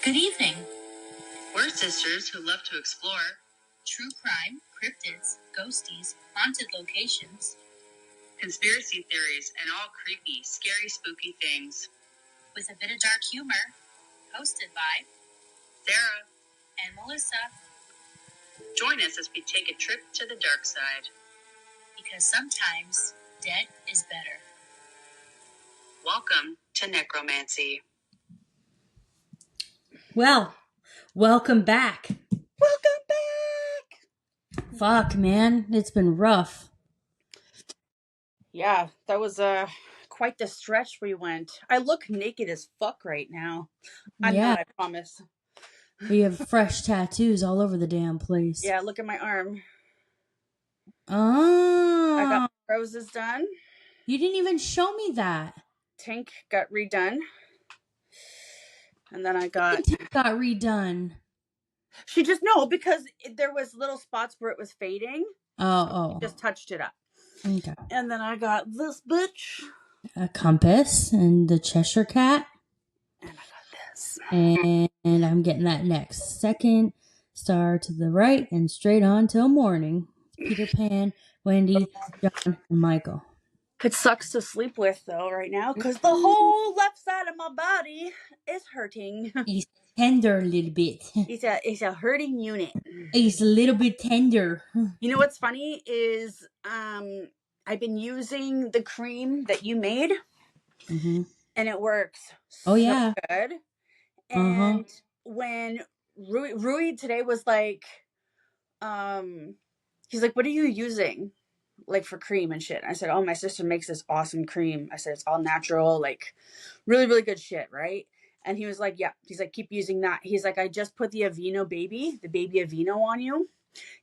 Good evening. We're sisters who love to explore true crime, cryptids, ghosties, haunted locations, conspiracy theories, and all creepy, scary, spooky things. With a bit of dark humor, hosted by Sarah and Melissa. Join us as we take a trip to the dark side. Because sometimes dead is better. Welcome to Necromancy. Well, welcome back. Welcome back. Fuck, man. It's been rough. Yeah, that was quite the stretch we went. I look naked as fuck right now. I'm not, I promise. We have fresh tattoos all over the damn place. Yeah, look at my arm. Oh. I got roses done. You didn't even show me that. Tank got redone. And then I got... Tank got redone. She just... No, because there was little spots where it was fading. Oh. She just touched it up. Okay. And then I got this bitch. A compass and the Cheshire Cat. And I got this. And I'm getting that next. Second star to the right and straight on till morning. Peter Pan, Wendy, John, and Michael. It sucks to sleep with, though, right now, because the whole left side of my body is hurting. He's tender a little bit. It's a hurting unit. He's a little bit tender. You know what's funny is I've been using the cream that you made, and it works so good. And when Rui today was like, he's like, what are you using? Like for cream and shit. I said, oh, my sister makes this awesome cream. I said, it's all natural, like really, really good shit, right? And he was like, yeah. He's like, keep using that. He's like, I just put the baby Aveeno on you.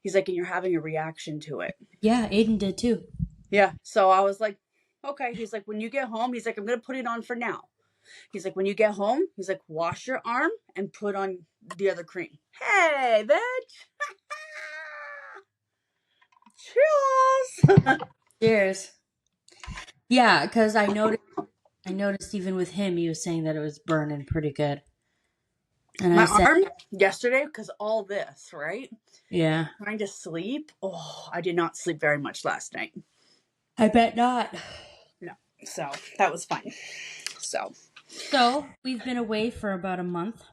He's like, and you're having a reaction to it. Yeah, Aiden did too. Yeah. So I was like, okay. He's like, when you get home, he's like, I'm going to put it on for now. He's like, when you get home, he's like, wash your arm and put on the other cream. Hey, bitch. Cheers. Cheers. Yeah, because I noticed even with him, he was saying that it was burning pretty good. And my arm yesterday, because all this, right? Yeah. Trying to sleep. Oh, I did not sleep very much last night. I bet not. No. So that was fun. So we've been away for about a month.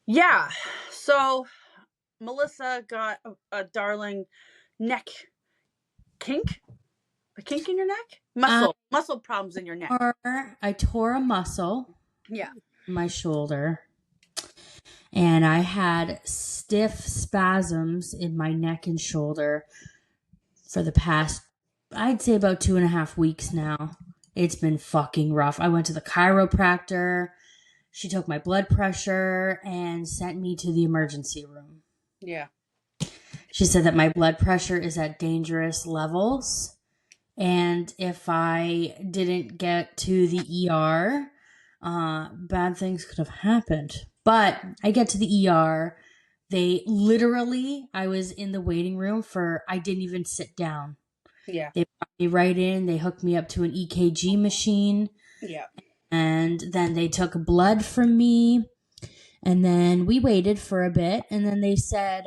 Yeah. So Melissa got a darling neck kink. A kink in your neck? Muscle problems in your neck. I tore a muscle. Yeah. In my shoulder. And I had stiff spasms in my neck and shoulder for the past, I'd say about 2.5 weeks now. It's been fucking rough. I went to the chiropractor. She took my blood pressure and sent me to the emergency room. Yeah. She said that my blood pressure is at dangerous levels. And if I didn't get to the ER, bad things could have happened. But I get to the ER. I was in the waiting room I didn't even sit down. Yeah. They brought me right in. They hooked me up to an EKG machine. Yeah. And then they took blood from me. And then we waited for a bit. And then they said,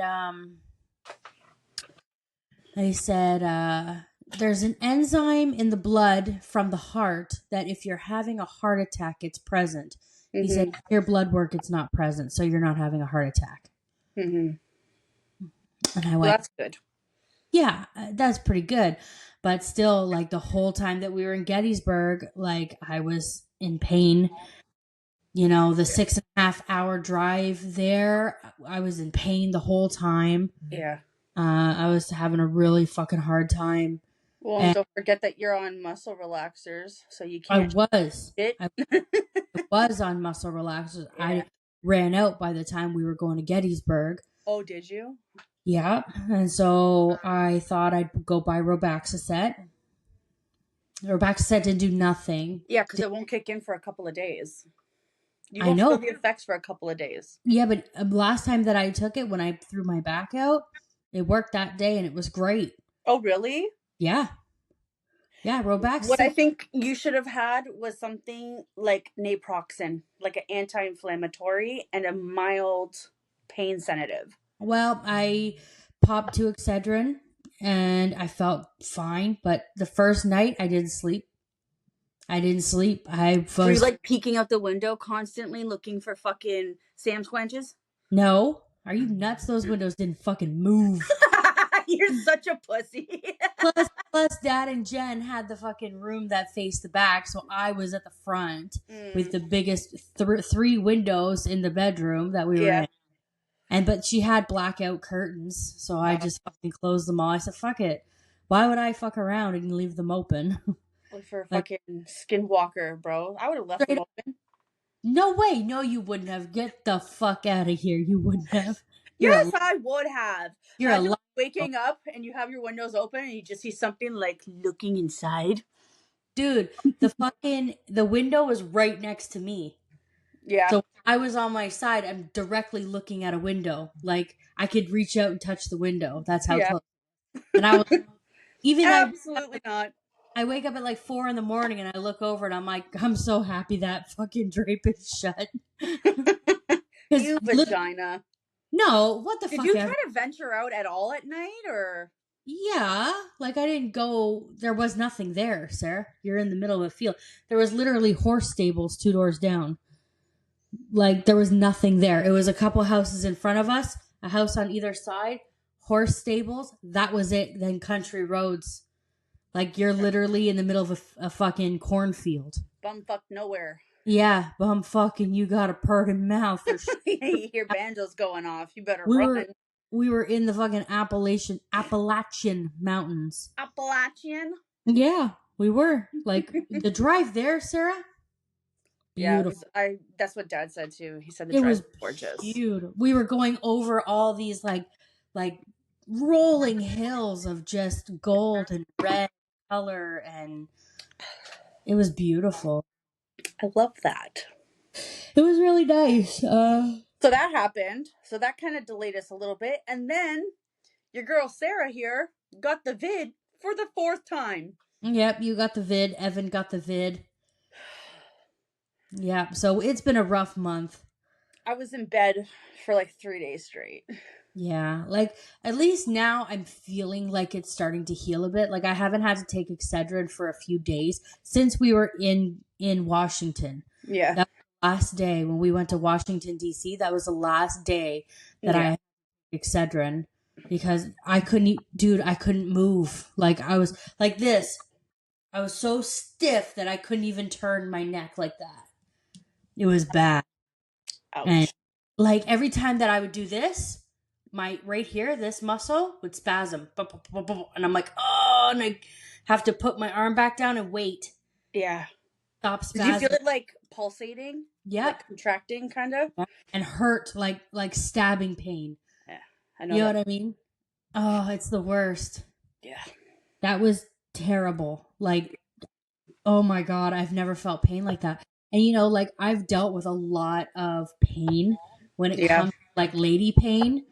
there's an enzyme in the blood from the heart that if you're having a heart attack, it's present. He said, your blood work, it's not present, so you're not having a heart attack. And I went, that's good. Yeah, that's pretty good. But still, like the whole time that we were in Gettysburg, like I was in pain. You know, the 6.5 hour drive there, I was in pain the whole time. Yeah. I was having a really fucking hard time. Well, and don't forget that you're on muscle relaxers, so you can't. I was on muscle relaxers. Yeah. I ran out by the time we were going to Gettysburg. Oh, did you? Yeah. And so I thought I'd go buy Robaxacet. Robaxacet didn't do nothing. Yeah, because it won't kick in for a couple of days. You won't feel the effects for a couple of days. Yeah, but last time that I took it, when I threw my back out, it worked that day and it was great. Oh, really? Yeah. Yeah, Robax. What I think you should have had was something like naproxen, like an anti-inflammatory and a mild pain sedative. Well, I popped 2 Excedrin and I felt fine, but the first night I didn't sleep. I Were you was like peeking out the window constantly looking for fucking Sam squanches? no. Are you nuts? Those windows didn't fucking move. You're such a pussy. Plus, Dad and Jen had the fucking room that faced the back, so I was at the front with the biggest 3 windows in the bedroom that we were Yeah. in. But she had blackout curtains, so I just fucking closed them all. I said, "Fuck it. Why would I fuck around and leave them open?" Look for a Like fucking skinwalker, bro. I would have left straight them up. open. No way. No, you wouldn't have. Get the fuck out of here. You wouldn't have. You're Yes, a I would have. you're a Imagine liar. waking up and you have your windows open and you just see something like looking inside. Dude, the window was right next to me. Yeah. So I was on my side. I'm directly looking at a window. Like I could reach out and touch the window. That's how Yeah. close. And I was even Absolutely not. I wake up at like 4 in the morning and I look over and I'm like, I'm so happy that fucking drape is shut. You vagina. No, what the Did fuck you ever. try to venture out at all at night or? Yeah, like I didn't go. There was nothing there, Sarah. You're in the middle of a field. There was literally horse stables 2 doors down. Like there was nothing there. It was a couple houses in front of us, a house on either side, horse stables. That was it. Then country roads. Like you're literally in the middle of a fucking cornfield. Bumfuck nowhere. Yeah, bum fucking you got a purring mouth. Or You hear banjos going off. You better we run. we were in the fucking Appalachian Mountains. Appalachian? Yeah, we were. Like the drive there, Sarah. Yeah, Beautiful. that's what Dad said too. He said the It drive was was gorgeous. beautiful. We were going over all these like rolling hills of just gold and red color, and it was beautiful. I love that. It was really nice. So that happened. So that kind of delayed us a little bit. And then your girl Sarah here got the vid for the 4th time. Yep, you got the vid. Evan got the vid. Yeah, so it's been a rough month. I was in bed for like 3 days straight. Yeah, like at least now I'm feeling like it's starting to heal a bit. Like I haven't had to take Excedrin for a few days since we were in Washington. Yeah. That was the last day when we went to Washington D.C. That was the last day that I had Excedrin because I couldn't move. Like I was like this. I was so stiff that I couldn't even turn my neck like that. It was bad. Ouch. And like every time that I would do this, my right here, this muscle would spasm. And I'm like, oh, and I have to put my arm back down and wait. Yeah. Stop Did you spasming. feel it like pulsating? Yeah. Like contracting kind of? Yeah. And hurt like stabbing pain. Yeah. I know. You know what I mean? Oh, it's the worst. Yeah. That was terrible. Like, oh my God, I've never felt pain like that. And you know, like I've dealt with a lot of pain when it comes to like lady pain.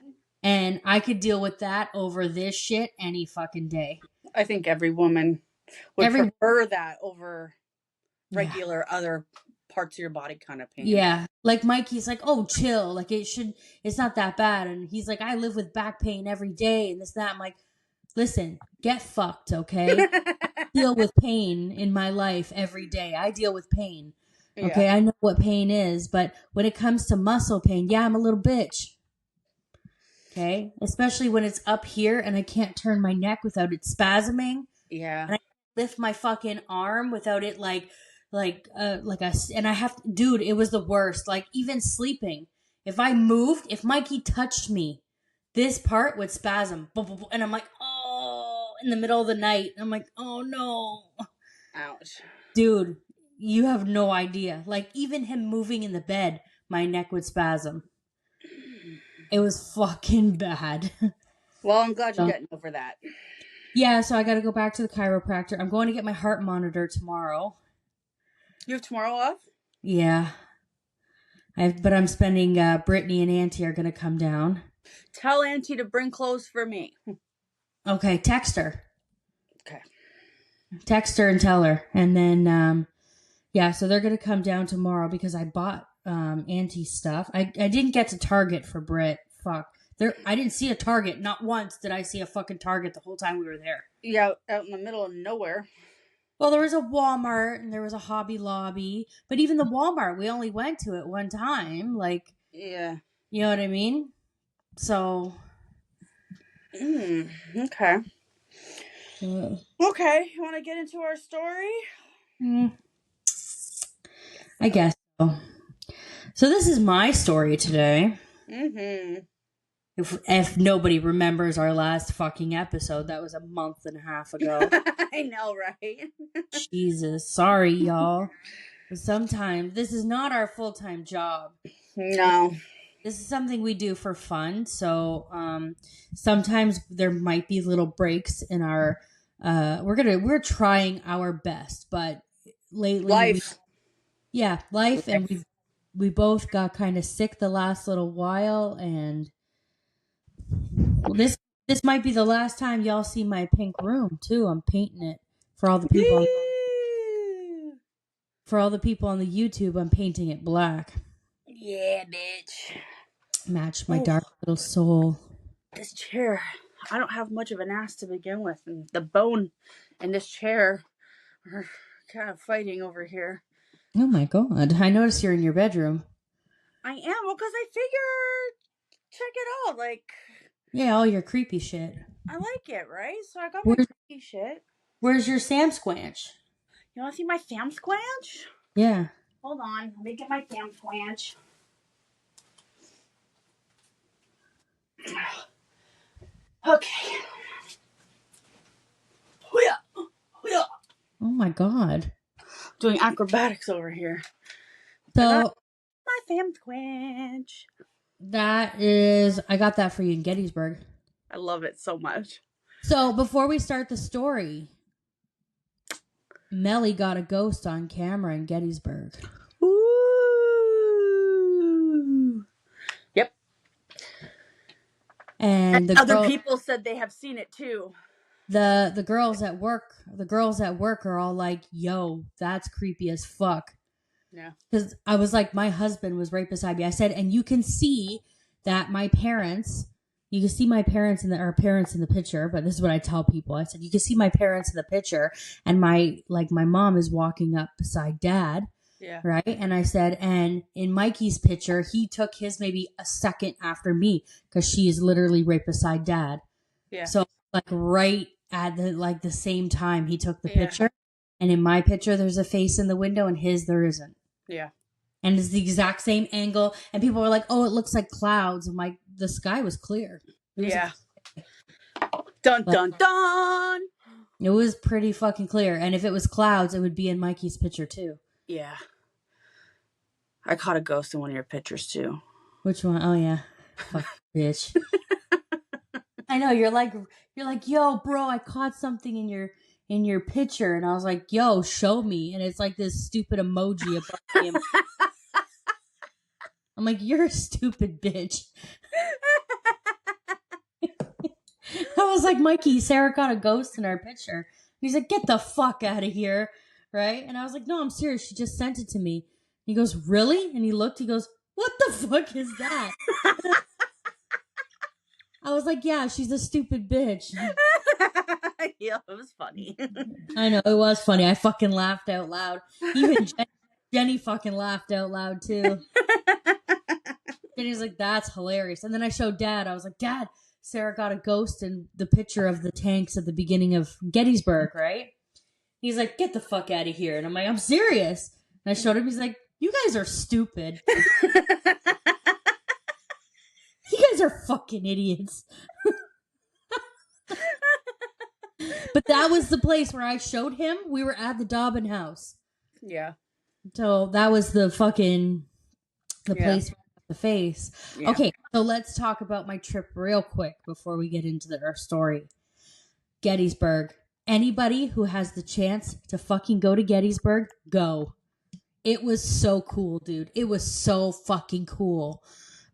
And I could deal with that over this shit any fucking day. I think every woman would prefer that over regular other parts of your body kind of pain. Yeah. Like Mikey's like, oh, chill. Like it's not that bad. And he's like, I live with back pain every day and this, that. I'm like, listen, get fucked, okay? I deal with pain in my life every day. I deal with pain. Okay, I know what pain is, but when it comes to muscle pain, yeah, I'm a little bitch. Okay, especially when it's up here and I can't turn my neck without it spasming. Yeah, and I lift my fucking arm without it and I have to, dude, it was the worst. Like even sleeping, if I moved, if Mikey touched me, this part would spasm, and I'm like, oh, in the middle of the night, I'm like, oh no, ouch, dude, you have no idea. Like even him moving in the bed, my neck would spasm. It was fucking bad. Well, I'm glad you're getting over that. Yeah, so I got to go back to the chiropractor. I'm going to get my heart monitor tomorrow. You have tomorrow off? Yeah. But I'm spending, Brittany and Auntie are going to come down. Tell Auntie to bring clothes for me. Okay, text her. Okay. Text her and tell her. And then, yeah, so they're going to come down tomorrow because I bought Auntie stuff. I didn't get to Target for Brit. Fuck. I didn't see a Target. Not once did I see a fucking Target the whole time we were there. Yeah, out in the middle of nowhere. Well, there was a Walmart and there was a Hobby Lobby. But even the Walmart, we only went to it one time. Like, yeah. You know what I mean? So. Okay. Okay, you want to get into our story? I guess so. So this is my story today. If nobody remembers our last fucking episode, that was a month and a half ago. I know, right? Jesus. Sorry, y'all. But sometimes this is not our full-time job. No. This is something we do for fun. So sometimes there might be little breaks in our we're trying our best, but lately life. And we both got kind of sick the last little while, and this might be the last time y'all see my pink room too. I'm painting it for all the people. For all the people on the YouTube, I'm painting it black. Yeah, bitch. Match my dark little soul. This chair, I don't have much of an ass to begin with, and the bone and this chair are kind of fighting over here. Oh my god! I noticed you're in your bedroom. I am, well, because I figured, check it out, like. Yeah, all your creepy shit. I like it, right? So I got my creepy shit. Where's your Sam Squanch? You want to see my Sam Squanch? Yeah. Hold on, let me get my Sam Squanch. Okay. Oh my god. Doing acrobatics over here. So my Sam Squanch. I got that for you in Gettysburg. I love it so much. So before we start the story, Melly got a ghost on camera in Gettysburg. Ooh. Yep. And other people said they have seen it too. The girls at work are all like, "Yo, that's creepy as fuck." Yeah. Because I was like, my husband was right beside me. I said, and you can see that you can see my parents in the picture, but this is what I tell people. I said, you can see my parents in the picture, and my mom is walking up beside Dad. Yeah. Right. And I said, and in Mikey's picture, he took his maybe a second after me because she is literally right beside Dad. Yeah. So like right at the same time he took the picture. And in my picture, there's a face in the window, and his there isn't. Yeah. And it's the exact same angle. And people were like, "Oh, it looks like clouds." I'm like, the sky was clear. Dun dun dun. It was pretty fucking clear. And if it was clouds, it would be in Mikey's picture too. Yeah. I caught a ghost in one of your pictures too. Which one? Oh yeah. Fuck bitch. I know you're like, "Yo, bro, I caught something in your picture," and I was like, "Yo, show me." And it's like this stupid emoji above him. I'm like, "You're a stupid bitch." I was like, "Mikey, Sarah got a ghost in our picture." He's like, "Get the fuck out of here," right? And I was like, "No, I'm serious. She just sent it to me." He goes, "Really?" And he looked. He goes, "What the fuck is that?" I was like, "Yeah, she's a stupid bitch." Yeah, it was funny. I know, it was funny. I fucking laughed out loud. Even Jenny fucking laughed out loud too. Jenny's like, "That's hilarious." And then I showed Dad. I was like, "Dad, Sarah got a ghost in the picture of the tanks at the beginning of Gettysburg, right?" He's like, "Get the fuck out of here." And I'm like, "I'm serious." And I showed him. He's like, "You guys are stupid. You guys are fucking idiots." But that was the place where I showed him. We were at the Dobbin house. Yeah. So that was the place with the face. Yeah. Okay, so let's talk about my trip real quick before we get into our story. Gettysburg. Anybody who has the chance to fucking go to Gettysburg, go. It was so cool, dude. It was so fucking cool.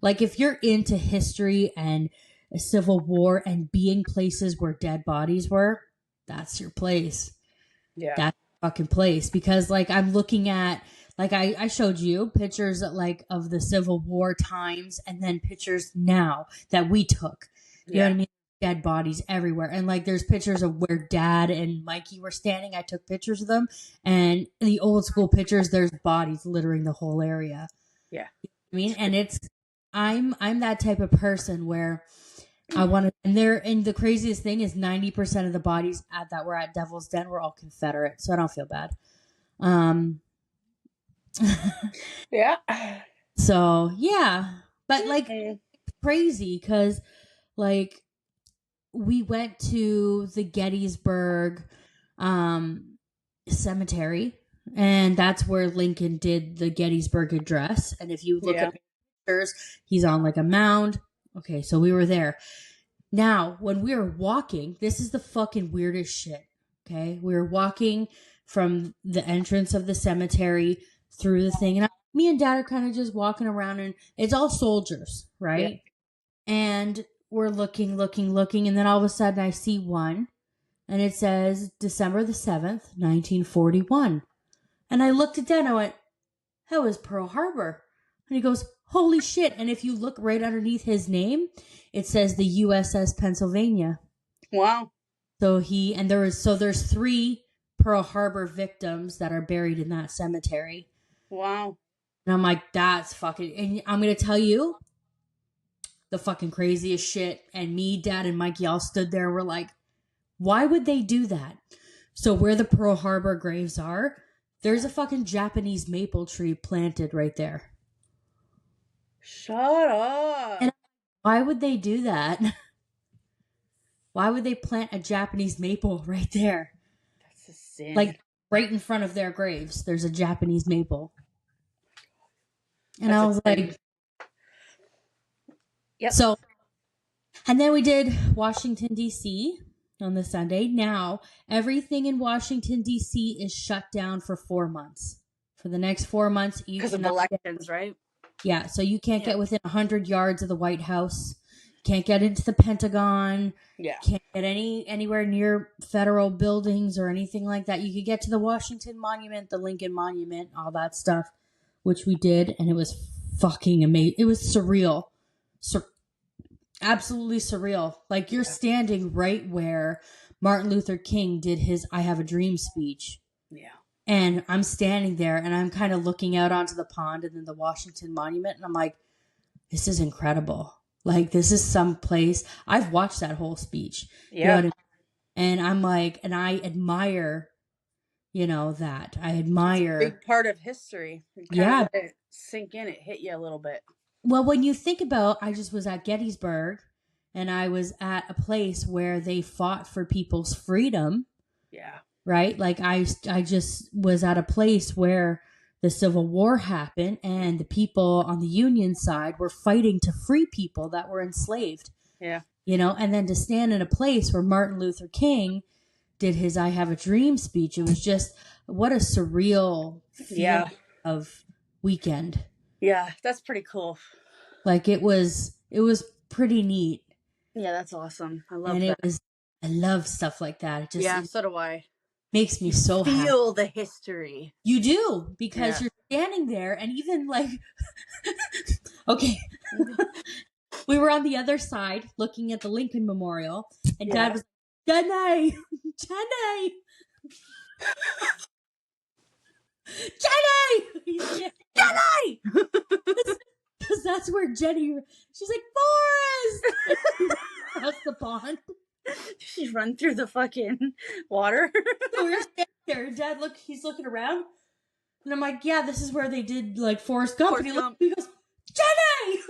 Like, if you're into history and a Civil War and being places where dead bodies were, that's your place. Yeah. that fucking place. Because like I'm looking at, like I showed you pictures like of the Civil War times and then pictures now that we took. You know what I mean? Dead bodies everywhere. And like there's pictures of where Dad and Mikey were standing. I took pictures of them. And in the old school pictures, there's bodies littering the whole area. Yeah. I mean, and it's I'm that type of person where I want to, and the craziest thing is 90% of the bodies that were at Devil's Den were all Confederate, so I don't feel bad. Yeah. So yeah, but like crazy because like we went to the Gettysburg cemetery, and that's where Lincoln did the Gettysburg Address. And if you look at pictures, he's on like a mound. Okay, so we were there. Now, when we were walking, this is the fucking weirdest shit. Okay, we were walking from the entrance of the cemetery through the thing, and me and Dad are kind of just walking around, and it's all soldiers, right? Yeah. And we're looking, and then all of a sudden I see one, and it says December the 7th, 1941. And I looked at Dad and I went, that was Pearl Harbor. And he goes, holy shit. And if you look right underneath his name, it says the USS Pennsylvania. Wow. So there's 3 Pearl Harbor victims that are buried in that cemetery. Wow. And I'm like, that's fucking, and I'm going to tell you the fucking craziest shit. And me, Dad, and Mikey all stood there and we're like, why would they do that? So where the Pearl Harbor graves are, there's a fucking Japanese maple tree planted right there. Shut up. And why would they do that? Why would they plant a Japanese maple right there? That's a sin. Like right in front of their graves, there's a Japanese maple. And That's I was like, yep. So, and then we did Washington, D.C. on the Sunday. Now, everything in Washington, D.C. is shut down for 4 months. For the next 4 months. Because of elections, right? Yeah, so you can't get within 100 yards of the White House. Can't get into the Pentagon. Yeah. Can't get anywhere near federal buildings or anything like that. You could get to the Washington Monument, the Lincoln Monument, all that stuff, which we did, and it was fucking amazing. It was surreal. Absolutely surreal. Like you're standing right where Martin Luther King did his I Have a Dream speech. Yeah. And I'm standing there and I'm kind of looking out onto the pond and then the Washington Monument, and I'm like, this is incredible. Like, this is some place. I've watched that whole speech. Yeah. You know what I mean? And I'm like, and I admire, that. I admire. It's a big part of history. Let it sink in. It hit you a little bit. Well, when you think about, I just was at Gettysburg and I was at a place where they fought for people's freedom. Yeah. Right? Like, I just was at a place where the Civil War happened and the people on the Union side were fighting to free people that were enslaved. Yeah. And then to stand in a place where Martin Luther King did his I Have a Dream speech, it was just, what a surreal feeling of weekend. Yeah, that's pretty cool. Like it was pretty neat. Yeah, that's awesome. I love that. I love stuff like that. It just so do I. Makes me so happy. Feel the history. You do, because you're standing there and even like, okay, we were on the other side looking at the Lincoln Memorial and Dad was, Jenny! Because that's where Jenny, she's like, Forrest! Across the pond. She's run through the fucking water. So we're standing there. Dad, he's looking around. And I'm like, yeah, this is where they did like Forrest Gump. And he goes, Jenny!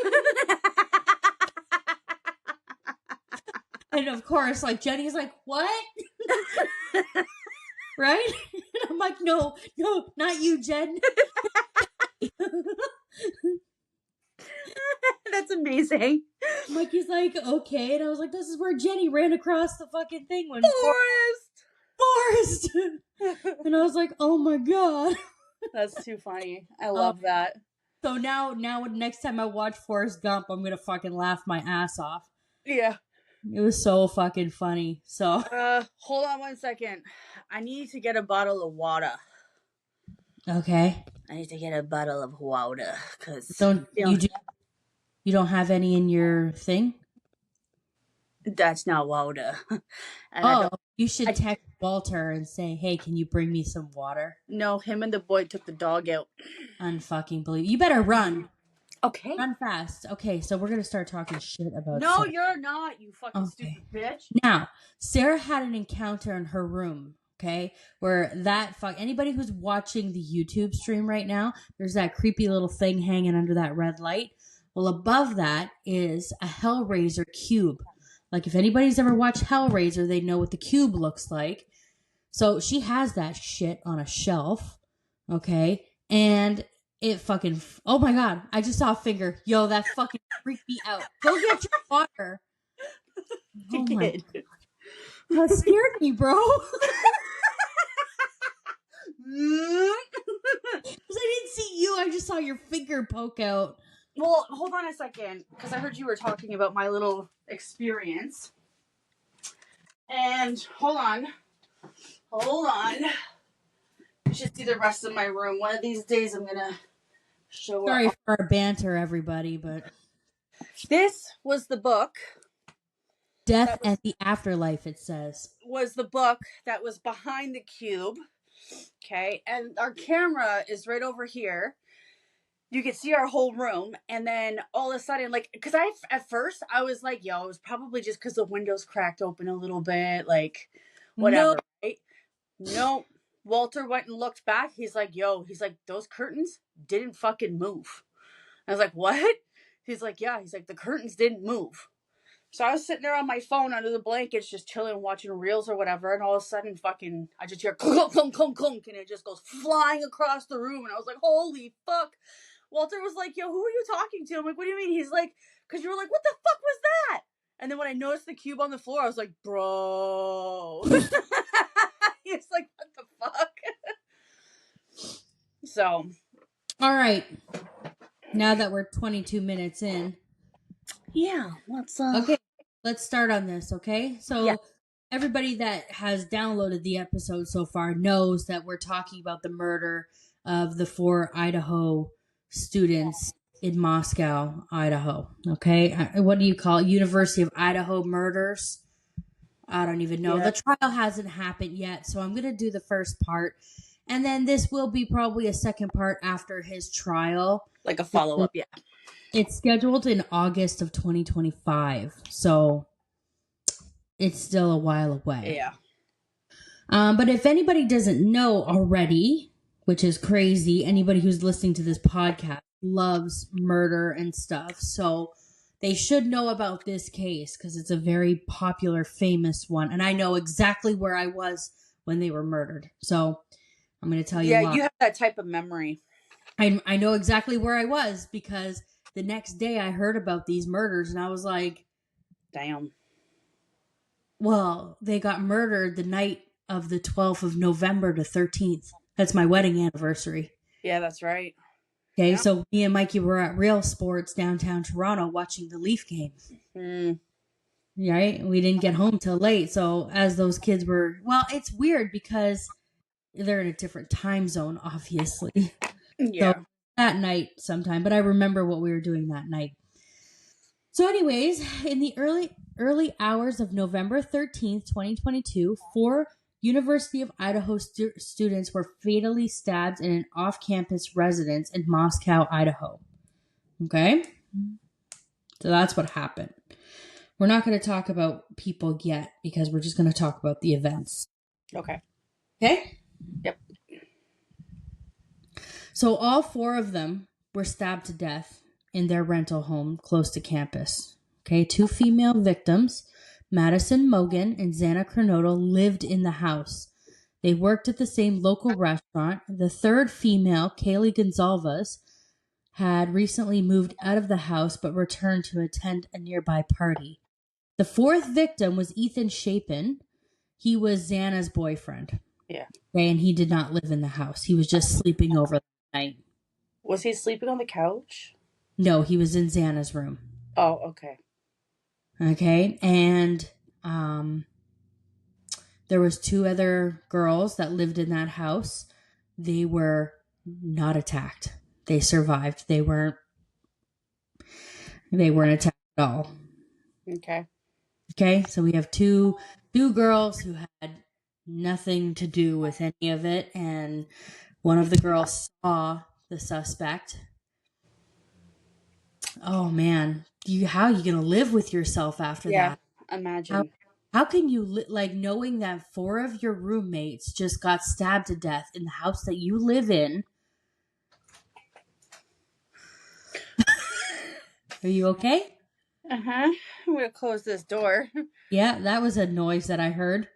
And of course, like Jenny's like, what? Right? And I'm like, no, not you, Jen. That's amazing. Mikey's like, okay. And I was like, this is where Jenny ran across the fucking thing when Forrest. And I was like, oh my God. That's too funny. I love that. So now next time I watch Forrest Gump, I'm going to fucking laugh my ass off. Yeah. It was so fucking funny. So Hold on 1 second. I need to get a bottle of water. okay. I need to get a bottle of water because Don't you don't have any in your thing? that's not water. And I Oh, don't. you should I text Walter and say, "Hey, can you bring me some water?" No, him and the boy took the dog out. Unfucking believe. You better run. Okay. Run fast. Okay, so we're gonna start talking shit about No, Sarah. you're not, you fucking Okay. stupid bitch. Now, Sarah had an encounter in her room, okay, where anybody who's watching the YouTube stream right now, there's that creepy little thing hanging under that red light. Well, above that is a Hellraiser cube. Like, if anybody's ever watched Hellraiser, they know what the cube looks like. So she has that shit on a shelf, okay, and it fucking, oh my god, I just saw a finger. Yo, that fucking freaked me out. Go get your water. Oh my god. That scared me, bro. Because I didn't see you. I just saw your finger poke out. Well, hold on a second, because I heard you were talking about my little experience. And hold on. You should see the rest of my room. One of these days I'm going to show Sorry up. for our banter, everybody, but This was the book. Death at the Afterlife, it says. Was the book that was behind the cube. Okay. And our camera is right over here. You could see our whole room, and then all of a sudden, like, because at first I was like, yo, it was probably just because the windows cracked open a little bit, like, whatever, right? No, Walter went and looked back. He's like, those curtains didn't fucking move. I was like, what? He's like, yeah. He's like, the curtains didn't move. So I was sitting there on my phone under the blankets, just chilling, watching reels or whatever, and all of a sudden, I just hear clunk, clunk, clunk, clunk, and it just goes flying across the room, and I was like, holy fuck. Walter was like, yo, who are you talking to? I'm like, what do you mean? He's like, because you were like, what the fuck was that? And then when I noticed the cube on the floor, I was like, bro. He's like, what the fuck? So. All right. Now that we're 22 minutes in. Yeah, what's Okay, let's start on this, okay? So yeah. Everybody that has downloaded the episode so far knows that we're talking about the murder of the 4 Idaho students in Moscow, Idaho. Okay, what do you call it? University of Idaho murders? I don't even know. Yeah. The trial hasn't happened yet, so I'm going to do the first part. And then this will be probably a second part after his trial. Like a follow-up, yeah. It's scheduled in August of 2025, so it's still a while away. Yeah. But if anybody doesn't know already, which is crazy, anybody who's listening to this podcast loves murder and stuff. So they should know about this case because it's a very popular, famous one. And I know exactly where I was when they were murdered. So I'm going to tell you why. Yeah, you have that type of memory. I know exactly where I was because the next day I heard about these murders and I was like, damn. Well, they got murdered the night of the 12th of November to 13th. That's my wedding anniversary. Yeah, that's right. Okay, yeah. So me and Mikey were at Real Sports downtown Toronto watching the Leaf game. Right? We didn't get home till late. So as those kids were, well, it's weird because they're in a different time zone, obviously. Yeah. So that night sometime, but I remember what we were doing that night. So anyways, in the early hours of November 13th, 2022, 4 University of Idaho students were fatally stabbed in an off-campus residence in Moscow, Idaho. Okay? So that's what happened. We're not going to talk about people yet because we're just going to talk about the events. Okay. Okay? Yep. So all 4 of them were stabbed to death in their rental home close to campus. Okay, 2 female victims, Madison Mogan and Xana Cronoto, lived in the house. They worked at the same local restaurant. The 3rd female, Kaylee Gonzalez, had recently moved out of the house but returned to attend a nearby party. The 4th victim was Ethan Chapin. He was Xana's boyfriend. Yeah. Okay, and he did not live in the house. He was just sleeping over the night. Was he sleeping on the couch? No, he was in Xana's room. Oh, okay. Okay, and there was 2 other girls that lived in that house. They were not attacked. They survived. They weren't attacked at all. Okay. Okay, so we have two girls who had nothing to do with any of it, and one of the girls saw the suspect. Oh man, how are you gonna live with yourself after Yeah. that? Imagine. How can you like knowing that 4 of your roommates just got stabbed to death in the house that you live in? Are you okay? Uh-huh. I'm gonna close this door. Yeah, that was a noise that I heard.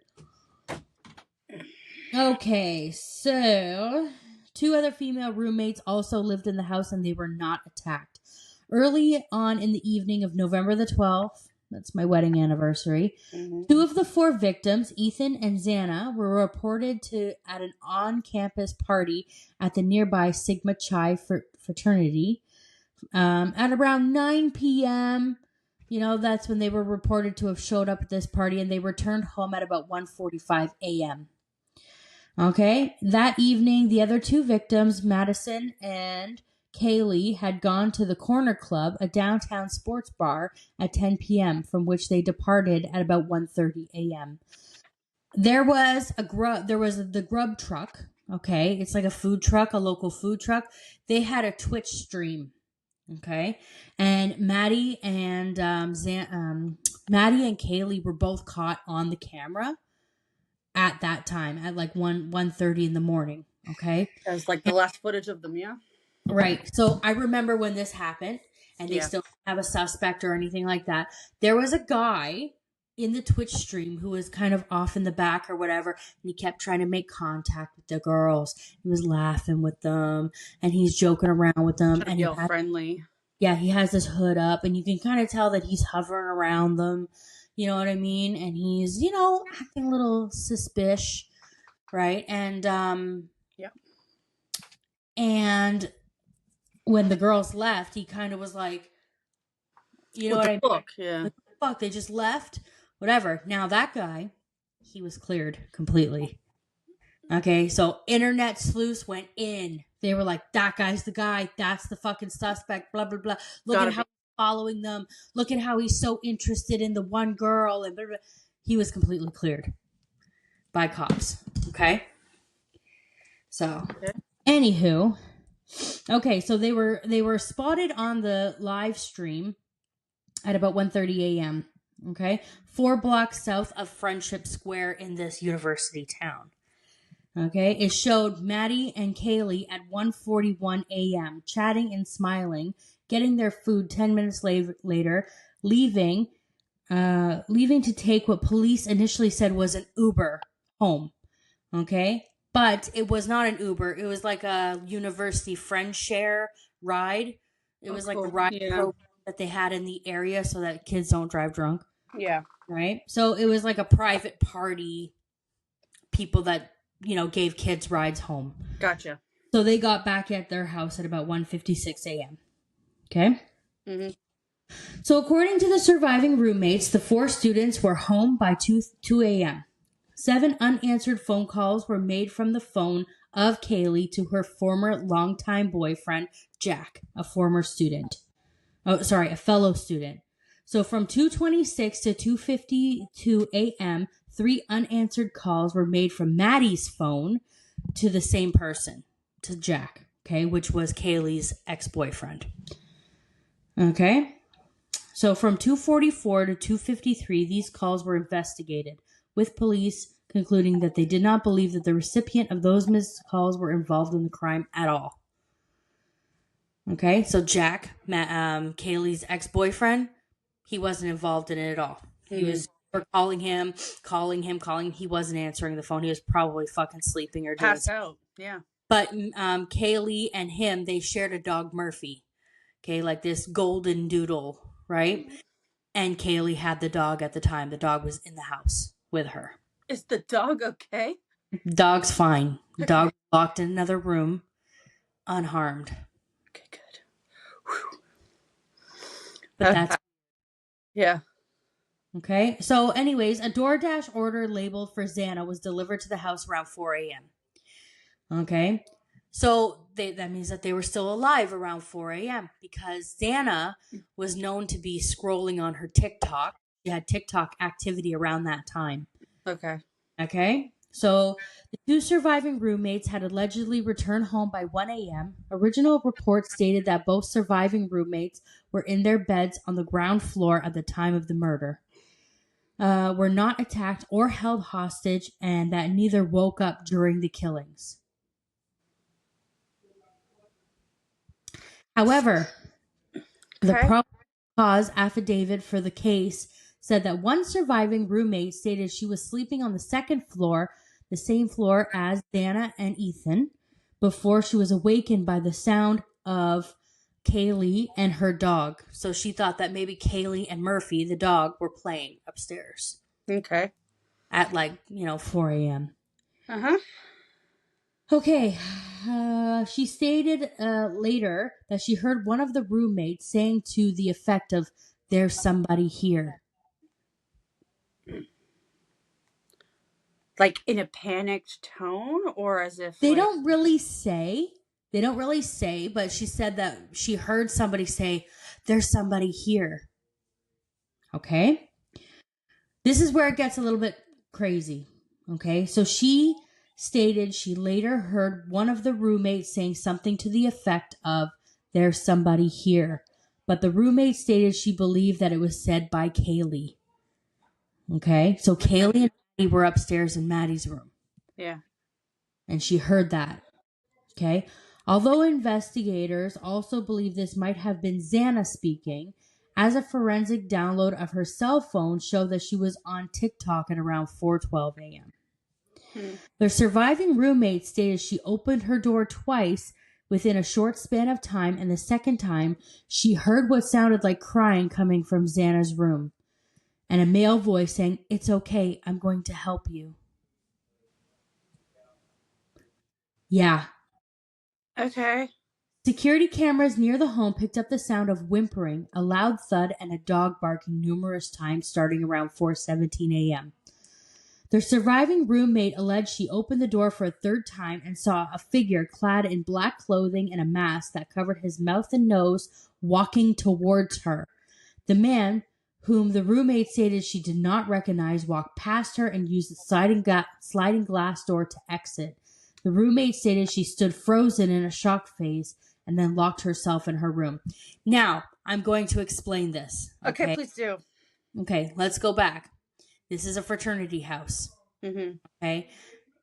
Okay, so 2 other female roommates also lived in the house and they were not attacked. Early on in the evening of November the 12th, that's my wedding anniversary, 2 of the 4 victims, Ethan and Xana, were reported to at an on-campus party at the nearby Sigma Chi fraternity. At around 9 p.m., that's when they were reported to have showed up at this party, and they returned home at about 1:45 a.m. Okay, that evening, the other 2 victims, Madison and Kaylee, had gone to the Corner Club, a downtown sports bar, at 10 p.m., from which they departed at about 1:30 a.m. There was the Grub truck. Okay, it's like a food truck, a local food truck. They had a Twitch stream. Okay, and Maddie and Maddie and Kaylee were both caught on the camera at that time at like 1:30 in the morning. Okay, That was like the last footage of them, yeah? right. So I remember when this happened, and they Yeah. still didn't have a suspect or anything like that. There was a guy in the Twitch stream who was kind of off in the back or whatever, and he kept trying to make contact with the girls. He was laughing with them, and he's joking around with them, Trying to and be all friendly. he has this hood up, and you can kind of tell that he's hovering around them. You know what I mean? And he's, acting a little suspicious, right? Yeah. And when the girls left, he kind of was like, you know With what the I mean? book, yeah. Like, fuck, they just left? Whatever. Now that guy, he was cleared completely. Okay, so internet sleuths went in. They were like, that guy's the guy. That's the fucking suspect, blah, blah, blah. Look Gotta at how be. he's following them. Look at how he's so interested in the one girl. And blah, blah. He was completely cleared by cops. Okay? So, Okay. anywho, okay, so they were spotted on the live stream at about 1:30 a.m. Okay, 4 blocks south of Friendship Square in this university town. Okay, it showed Maddie and Kaylee at 1:41 a.m. chatting and smiling, getting their food 10 minutes later, leaving to take what police initially said was an Uber home. Okay, but it was not an Uber. It was like a university friend share ride. It was like a Cool. ride Yeah. program that they had in the area so that kids don't drive drunk. Yeah. Right. So it was like a private party, people that, gave kids rides home. Gotcha. So they got back at their house at about 1:56 a.m. Okay. Mm-hmm. So according to the surviving roommates, the 4 students were home by 2 a.m. 7 unanswered phone calls were made from the phone of Kaylee to her former longtime boyfriend, Jack, a former student. A fellow student. So from 2:26 to 2:52 a.m., 3 unanswered calls were made from Maddie's phone to the same person, to Jack, okay, which was Kaylee's ex-boyfriend. Okay? So from 2:44 to 2:53, these calls were investigated, with police concluding that they did not believe that the recipient of those missed calls were involved in the crime at all. Okay, so Jack, Kaylee's ex-boyfriend, he wasn't involved in it at all. He was calling him. He wasn't answering the phone. He was probably fucking sleeping or doing Passed out. Yeah. But Kaylee and him, they shared a dog, Murphy. Okay, like this golden doodle, right? And Kaylee had the dog at the time. The dog was in the house with her. Is the dog okay? Dog's fine. Okay. Dog locked in another room, unharmed. Okay, good. Whew. But that's Yeah. Okay. So, anyways, a DoorDash order labeled for Xana was delivered to the house around 4 a.m. Okay. So that means that they were still alive around 4 a.m. because Xana was known to be scrolling on her TikTok. She had TikTok activity around that time. Okay. Okay. So the two surviving roommates had allegedly returned home by 1 a.m. Original reports stated that both surviving roommates were in their beds on the ground floor at the time of the murder. Were not attacked or held hostage, and that neither woke up during the killings. However, the Okay. probable cause affidavit for the case said that one surviving roommate stated she was sleeping on the second floor, the same floor as Dana and Ethan, before she was awakened by the sound of Kaylee and her dog. So she thought that maybe Kaylee and Murphy, the dog, were playing upstairs Okay. at 4 a.m. Uh-huh. Okay. She stated later that she heard one of the roommates saying to the effect of, "There's somebody here." Like in a panicked tone, or as if They like... don't really say. They don't really say, but she said that she heard somebody say, "There's somebody here." Okay. This is where it gets a little bit crazy. Okay. So she stated she later heard one of the roommates saying something to the effect of, "There's somebody here." But the roommate stated she believed that it was said by Kaylee. Okay. So Kaylee and Maddie were upstairs in Maddie's room. Yeah. And she heard that. Okay. Although investigators also believe this might have been Xana speaking, as a forensic download of her cell phone showed that she was on TikTok at around 4:12 a.m. The surviving roommate stated she opened her door twice within a short span of time, and the second time she heard what sounded like crying coming from Xana's room, and a male voice saying, "It's okay, I'm going to help you." Yeah. Okay. Security cameras near the home picked up the sound of whimpering, a loud thud, and a dog barking numerous times starting around 4:17 a.m. The surviving roommate alleged she opened the door for a third time and saw a figure clad in black clothing and a mask that covered his mouth and nose walking towards her. The man, whom the roommate stated she did not recognize, walked past her and used the sliding glass door to exit. The roommate stated she stood frozen in a shock phase and then locked herself in her room. Now, I'm going to explain this. Okay, please do. Okay, let's go back. This is a fraternity house. Mm-hmm. Okay.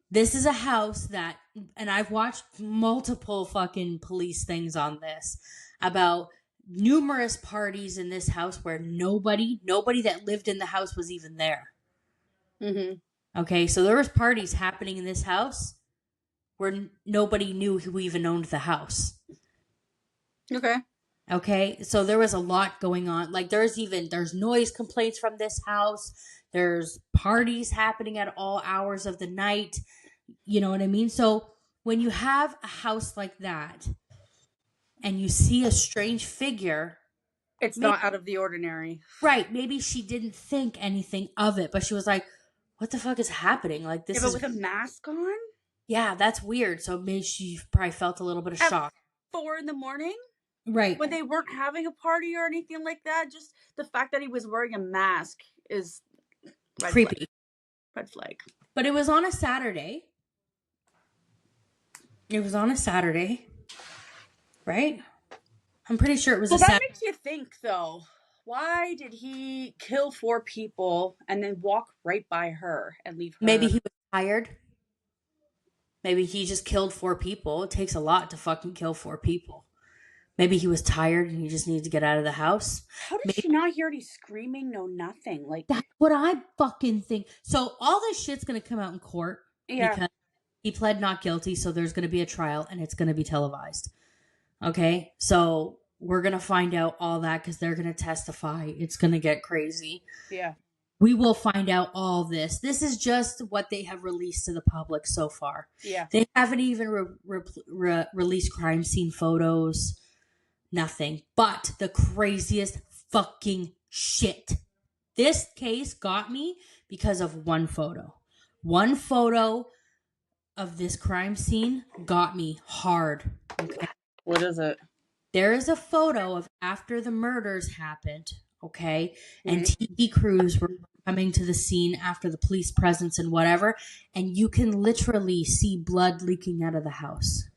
This is a house that, and I've watched multiple fucking police things on this about numerous parties in this house where nobody that lived in the house was even there. Mm-hmm. Okay. So there was parties happening in this house where nobody knew who even owned the house. Okay. Okay. So there was a lot going on. Like there's noise complaints from this house. There's parties happening at all hours of the night. You know what I mean? So when you have a house like that and you see a strange figure, It's not out of the ordinary. Right. Maybe she didn't think anything of it, but she was like, what the fuck is happening? Like this but is with a mask on? Yeah, that's weird. So maybe she probably felt a little bit of shock. 4 a.m. Right. When they weren't having a party or anything like that. Just the fact that he was wearing a mask is creepy. Red flag. But it was on a Saturday. Right? I'm pretty sure it was a Saturday. That makes you think, though. Why did he kill 4 people and then walk right by her and leave her? Maybe he was tired. Maybe he just killed 4 people. It takes a lot to fucking kill 4 people. Maybe he was tired and he just needed to get out of the house. How did she not hear any screaming? No, nothing. Like, that's what I fucking think. So all this shit's going to come out in court. Yeah. Because he pled not guilty, so there's going to be a trial and it's going to be televised. Okay? So we're going to find out all that because they're going to testify. It's going to get crazy. Yeah. We will find out all this. This is just what they have released to the public so far. Yeah. They haven't even released crime scene photos. Nothing. But the craziest fucking shit This case got me because of one photo. One photo of this crime scene got me hard. Okay. What is it? There is a photo of after the murders happened, okay? And TV crews were coming to the scene after the police presence and whatever, and you can literally see blood leaking out of the house.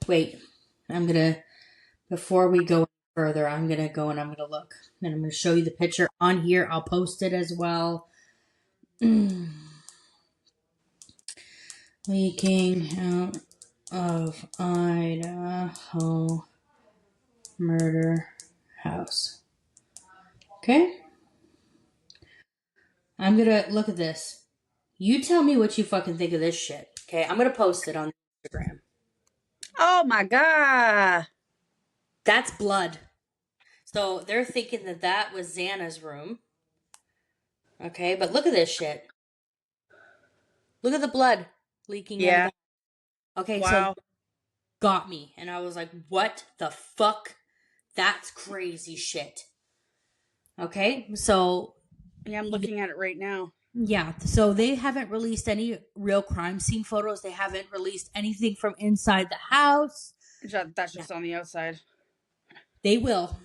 Wait, before we go further, I'm going to go and I'm going to look. And I'm going to show you the picture on here. I'll post it as well. Leaking out of Idaho murder house. Okay? I'm gonna look at this. You tell me what you fucking think of this shit. Okay? I'm gonna post it on Instagram. Oh my God. That's blood. So they're thinking that that was Xana's room. Okay? But look at this shit. Look at the blood leaking out of that. Okay, Wow. so got me. And I was like, what the fuck? That's crazy shit. Okay? So Yeah, I'm looking at it right now. yeah, so they haven't released any real crime scene photos. They haven't released anything from inside the house. That's just on the outside. They will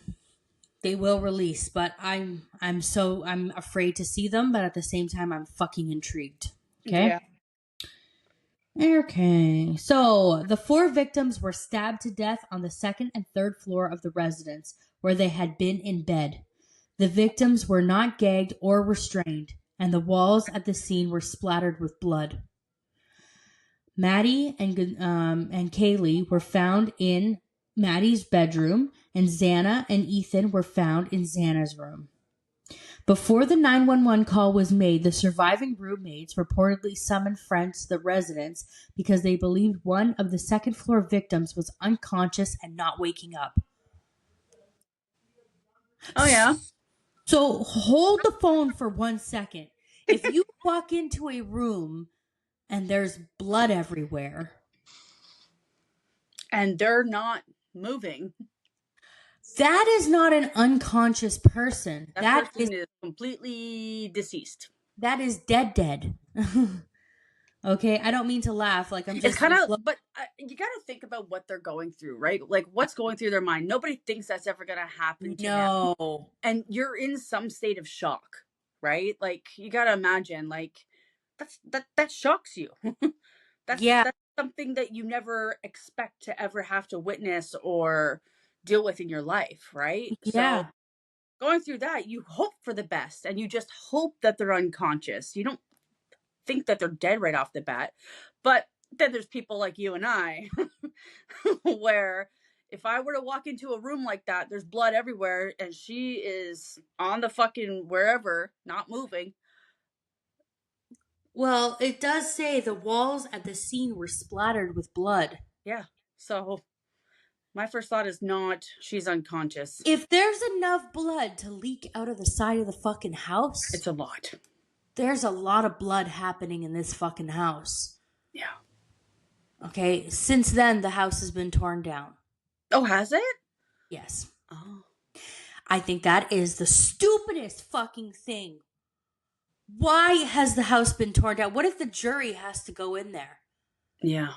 release, but I'm afraid to see them, but at the same time I'm fucking intrigued. Okay? Yeah. Okay. So, the 4 victims were stabbed to death on the 2nd and 3rd floor of the residence where they had been in bed. The victims were not gagged or restrained, and the walls at the scene were splattered with blood. Maddie and Kaylee were found in Maddie's bedroom, and Xana and Ethan were found in Xana's room. Before the 911 call was made, the surviving roommates reportedly summoned friends to the residence because they believed one of the 2nd floor victims was unconscious and not waking up. Oh, yeah. So hold the phone for 1 second. If you walk into a room and there's blood everywhere, and they're not moving, that is not an unconscious person. that person is completely deceased. That is dead. Okay, I don't mean to laugh. Like I'm just. It's kind of, but you got to think about what they're going through, right? Like what's going through their mind. Nobody thinks that's ever going to happen to them. And you're in some state of shock, right? Like you got to imagine, like that shocks you. That's something that you never expect to ever have to witness or deal with in your life, right? Yeah. So going through that, you hope for the best and you just hope that they're unconscious. You don't think that they're dead right off the bat. But then there's people like you and I where if I were to walk into a room like that, there's blood everywhere and she is on the fucking wherever, not moving. Well, it does say the walls at the scene were splattered with blood. Yeah. So my first thought is not she's unconscious. If there's enough blood to leak out of the side of the fucking house, it's a lot. There's a lot of blood happening in this fucking house. Yeah. Okay, since then the house has been torn down. Oh, has it? Yes. Oh. I think that is the stupidest fucking thing. Why has the house been torn down? What if the jury has to go in there? Yeah.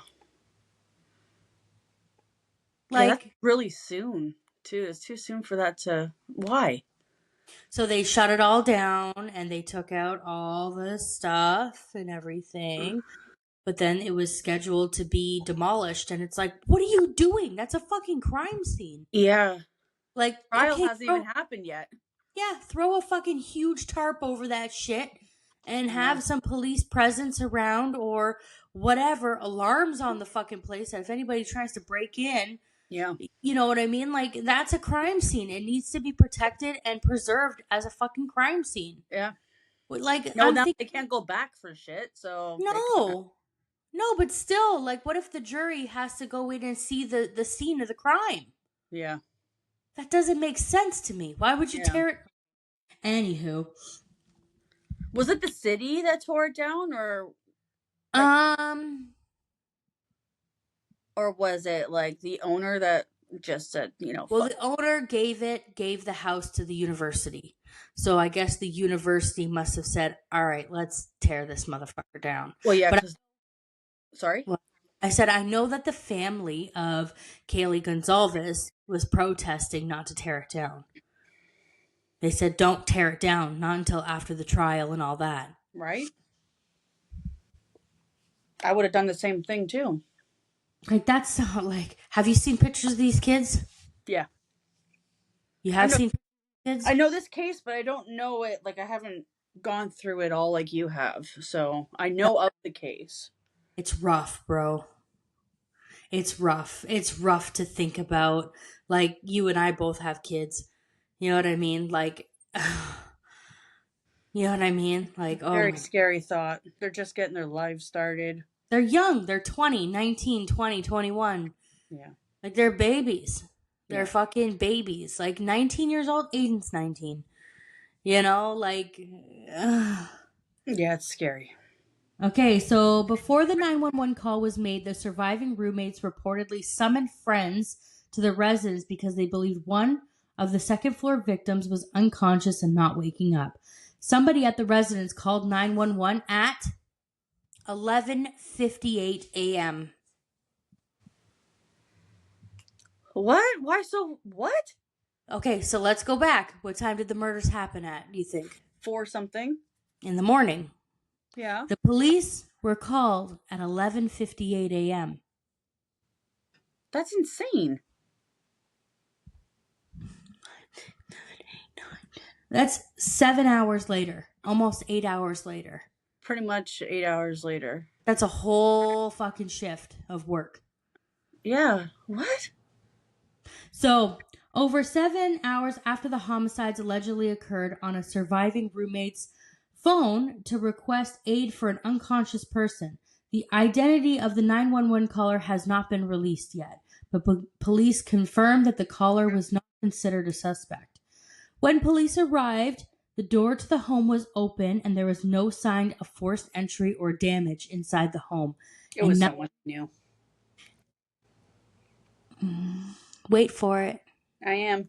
Like, that's really soon, too. It's too soon for that to... Why? So they shut it all down and they took out all the stuff and everything. But then it was scheduled to be demolished. And it's like, what are you doing? That's a fucking crime scene. Yeah. Like, trial hasn't even happened yet. Yeah, throw a fucking huge tarp over that shit and have some police presence around or whatever, alarms on the fucking place. And if anybody tries to break in, yeah, you know what I mean? Like, that's a crime scene. It needs to be protected and preserved as a fucking crime scene. Yeah. Like, no, now they can't go back for shit, so... No, but still, like, what if the jury has to go in and see the scene of the crime? Yeah. That doesn't make sense to me. Why would you tear it? Anywho. Was it the city that tore it down, or... Or was it, like, the owner that just said, you know... Well, the owner gave the house to the university. So I guess the university must have said, all right, let's tear this motherfucker down. Well, yeah, But because sorry. well, I said, I know that the family of Kaylee Gonzalez was protesting not to tear it down. They said, don't tear it down, not until after the trial and all that. Right. I would have done the same thing too. Like, that's not like, have you seen pictures of these kids? Yeah. You have seen kids? I know this case, but I don't know it. Like, I haven't gone through it all like you have. So I know of the case. It's rough, bro. It's rough. It's rough to think about. Like, you and I both have kids. You know what I mean? Like, you know what I mean? Like, oh, Very scary thought. They're just getting their lives started. they're young. They're 20, 19, 20, 21. Yeah. Like, they're babies. They're Yeah. fucking babies. Like, 19 years old. Aiden's 19. You know, like, Yeah, it's scary. Okay, so before the 911 call was made, the surviving roommates reportedly summoned friends to the residence because they believed one of the second floor victims was unconscious and not waking up. Somebody at the residence called 911 at 11:58 a.m. What? Why so? What? Okay, so let's go back. What time did the murders happen at, do you think? 4 something. In the morning. Yeah. The police were called at 11:58 a.m. That's insane. That's 7 hours later, almost 8 hours later. Pretty much 8 hours later. That's a whole fucking shift of work. Yeah. What? So, over 7 hours after the homicides allegedly occurred on a surviving roommate's phone to request aid for an unconscious person, the identity of the 911 caller has not been released yet, but police confirmed that the caller was not considered a suspect. When police arrived, the door to the home was open and there was no sign of forced entry or damage inside the home. It was someone new. Wait for it. I am.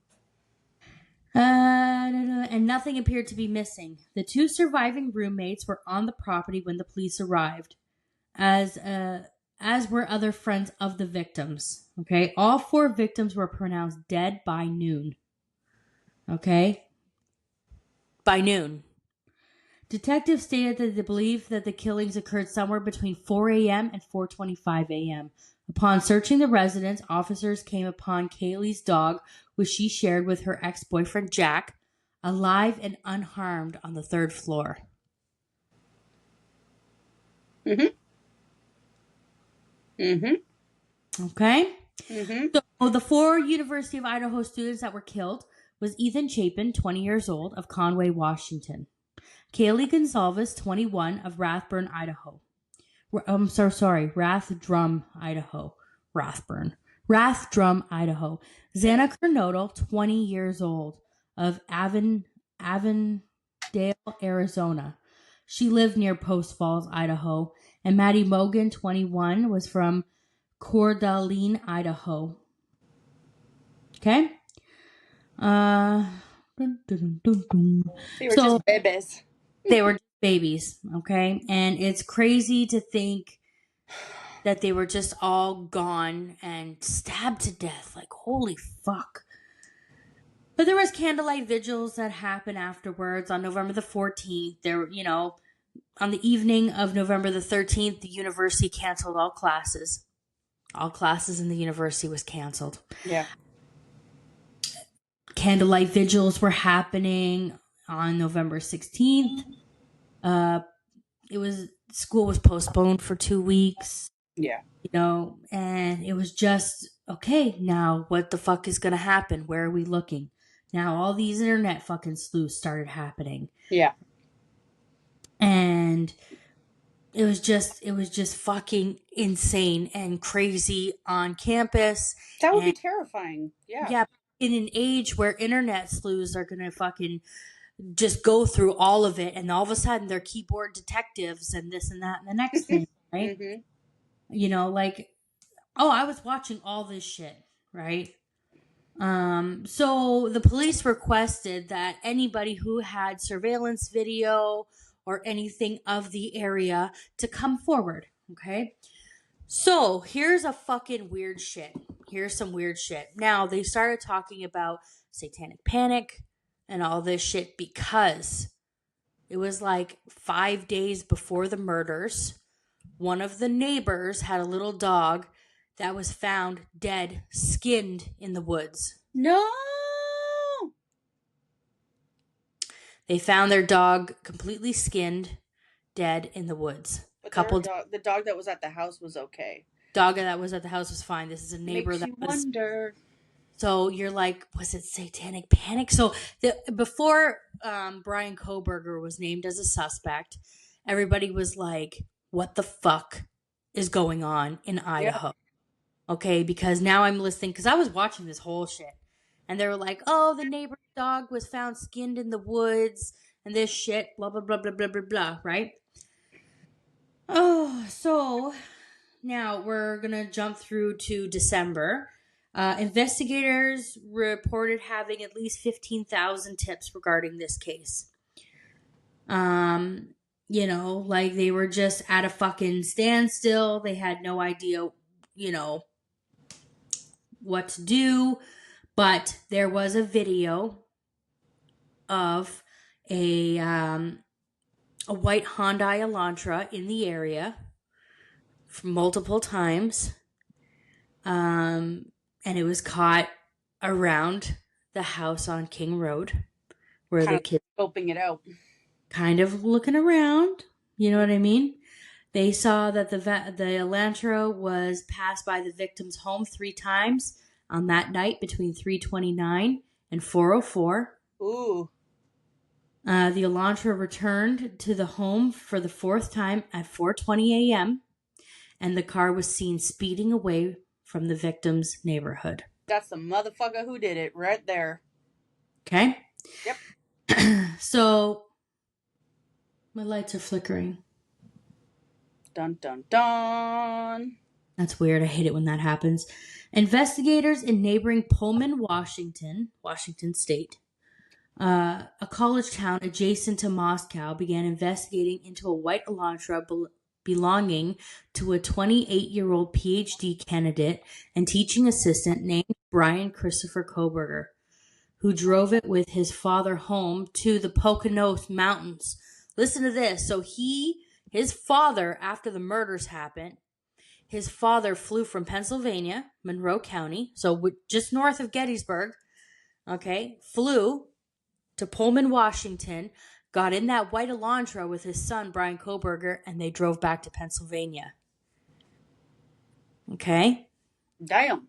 And nothing appeared to be missing. The 2 surviving roommates were on the property when the police arrived, as were other friends of the victims. Okay, all 4 victims were pronounced dead by noon. Okay, by noon. Detectives stated that they believe that the killings occurred somewhere between 4 a.m. and 4:25 a.m. Upon searching the residence, officers came upon Kaylee's dog, which she shared with her ex-boyfriend Jack, alive and unharmed on the 3rd floor. Okay? So the 4 University of Idaho students that were killed was Ethan Chapin, 20 years old, of Conway, Washington. Kaylee Gonzalez, 21, of Rathburn, Idaho. I'm so sorry, Rathdrum, Idaho. Rathdrum, Idaho. Xana Kernodle, 20 years old, of Avondale, Arizona. She lived near Post Falls, Idaho. And Maddie Mogan, 21, was from Coeur d'Alene, Okay? They were just babies. They were babies, okay? And it's crazy to think that they were just all gone and stabbed to death. Like, holy fuck. But there was candlelight vigils that happened afterwards on November the 14th. There, on the evening of November the 13th, the university canceled all classes. All classes in the university was canceled. Yeah. Candlelight vigils were happening on November 16th. School was postponed for 2 weeks. Yeah. And it was just, okay, now what the fuck is going to happen? Where are we looking? Now all these internet fucking sleuths started happening. Yeah. And it was just fucking insane and crazy on campus. That would be terrifying. Yeah. Yeah. In an age where internet sleuths are going to fucking just go through all of it, and all of a sudden they're keyboard detectives and this and that and the next thing, right? I was watching all this shit, right? So the police requested that anybody who had surveillance video or anything of the area to come forward. Okay. So here's a fucking weird shit. Here's some weird shit. Now they started talking about satanic panic and all this shit because it was like 5 days before the murders. One of the neighbors had a little dog that was found dead, skinned in the woods. No. They found their dog completely skinned, dead in the woods. But Couple the dog that was at the house was okay. dog that was at the house was fine. This is a neighbor Makes that you was. wonder. So you're like, was it satanic panic? So before Brian Koberger was named as a suspect, everybody was like, what the fuck is going on in Idaho? Yeah. Okay, because now I'm listening, because I was watching this whole shit. And they were like, oh, the neighbor's dog was found skinned in the woods and this shit, blah, blah, blah, blah, blah, blah, blah, right? Oh, so now we're going to jump through to December. Investigators reported having at least 15,000 tips regarding this case. You know, like they were just at a fucking standstill. They had no idea, you know, what to do. But there was a video of a white Hyundai Elantra in the area multiple times. And it was caught around the house on King Road where kind the kids scoping it out, kind of looking around. You know what I mean? They saw that the Elantra was passed by the victim's home 3 times on that night between 3:29 and 4:04. Ooh. The Elantra returned to the home for the 4th time at 4:20 a.m. and the car was seen speeding away from the victim's neighborhood. That's the motherfucker who did it right there. Okay? Yep. So, my lights are flickering. Dun, dun, dun. That's weird. I hate it when that happens. Investigators in neighboring Pullman, Washington State, a college town adjacent to Moscow, began investigating into a white Elantra belonging to a 28-year-old PhD candidate and teaching assistant named Brian Christopher Koberger, who drove it with his father home to the Poconos Mountains. Listen to this. So his father, after the murders happened, his father flew from Pennsylvania, Monroe County, so just north of Gettysburg, okay, flew to Pullman, Washington, got in that white Elantra with his son, Brian Koberger, and they drove back to Pennsylvania. Okay? Damn.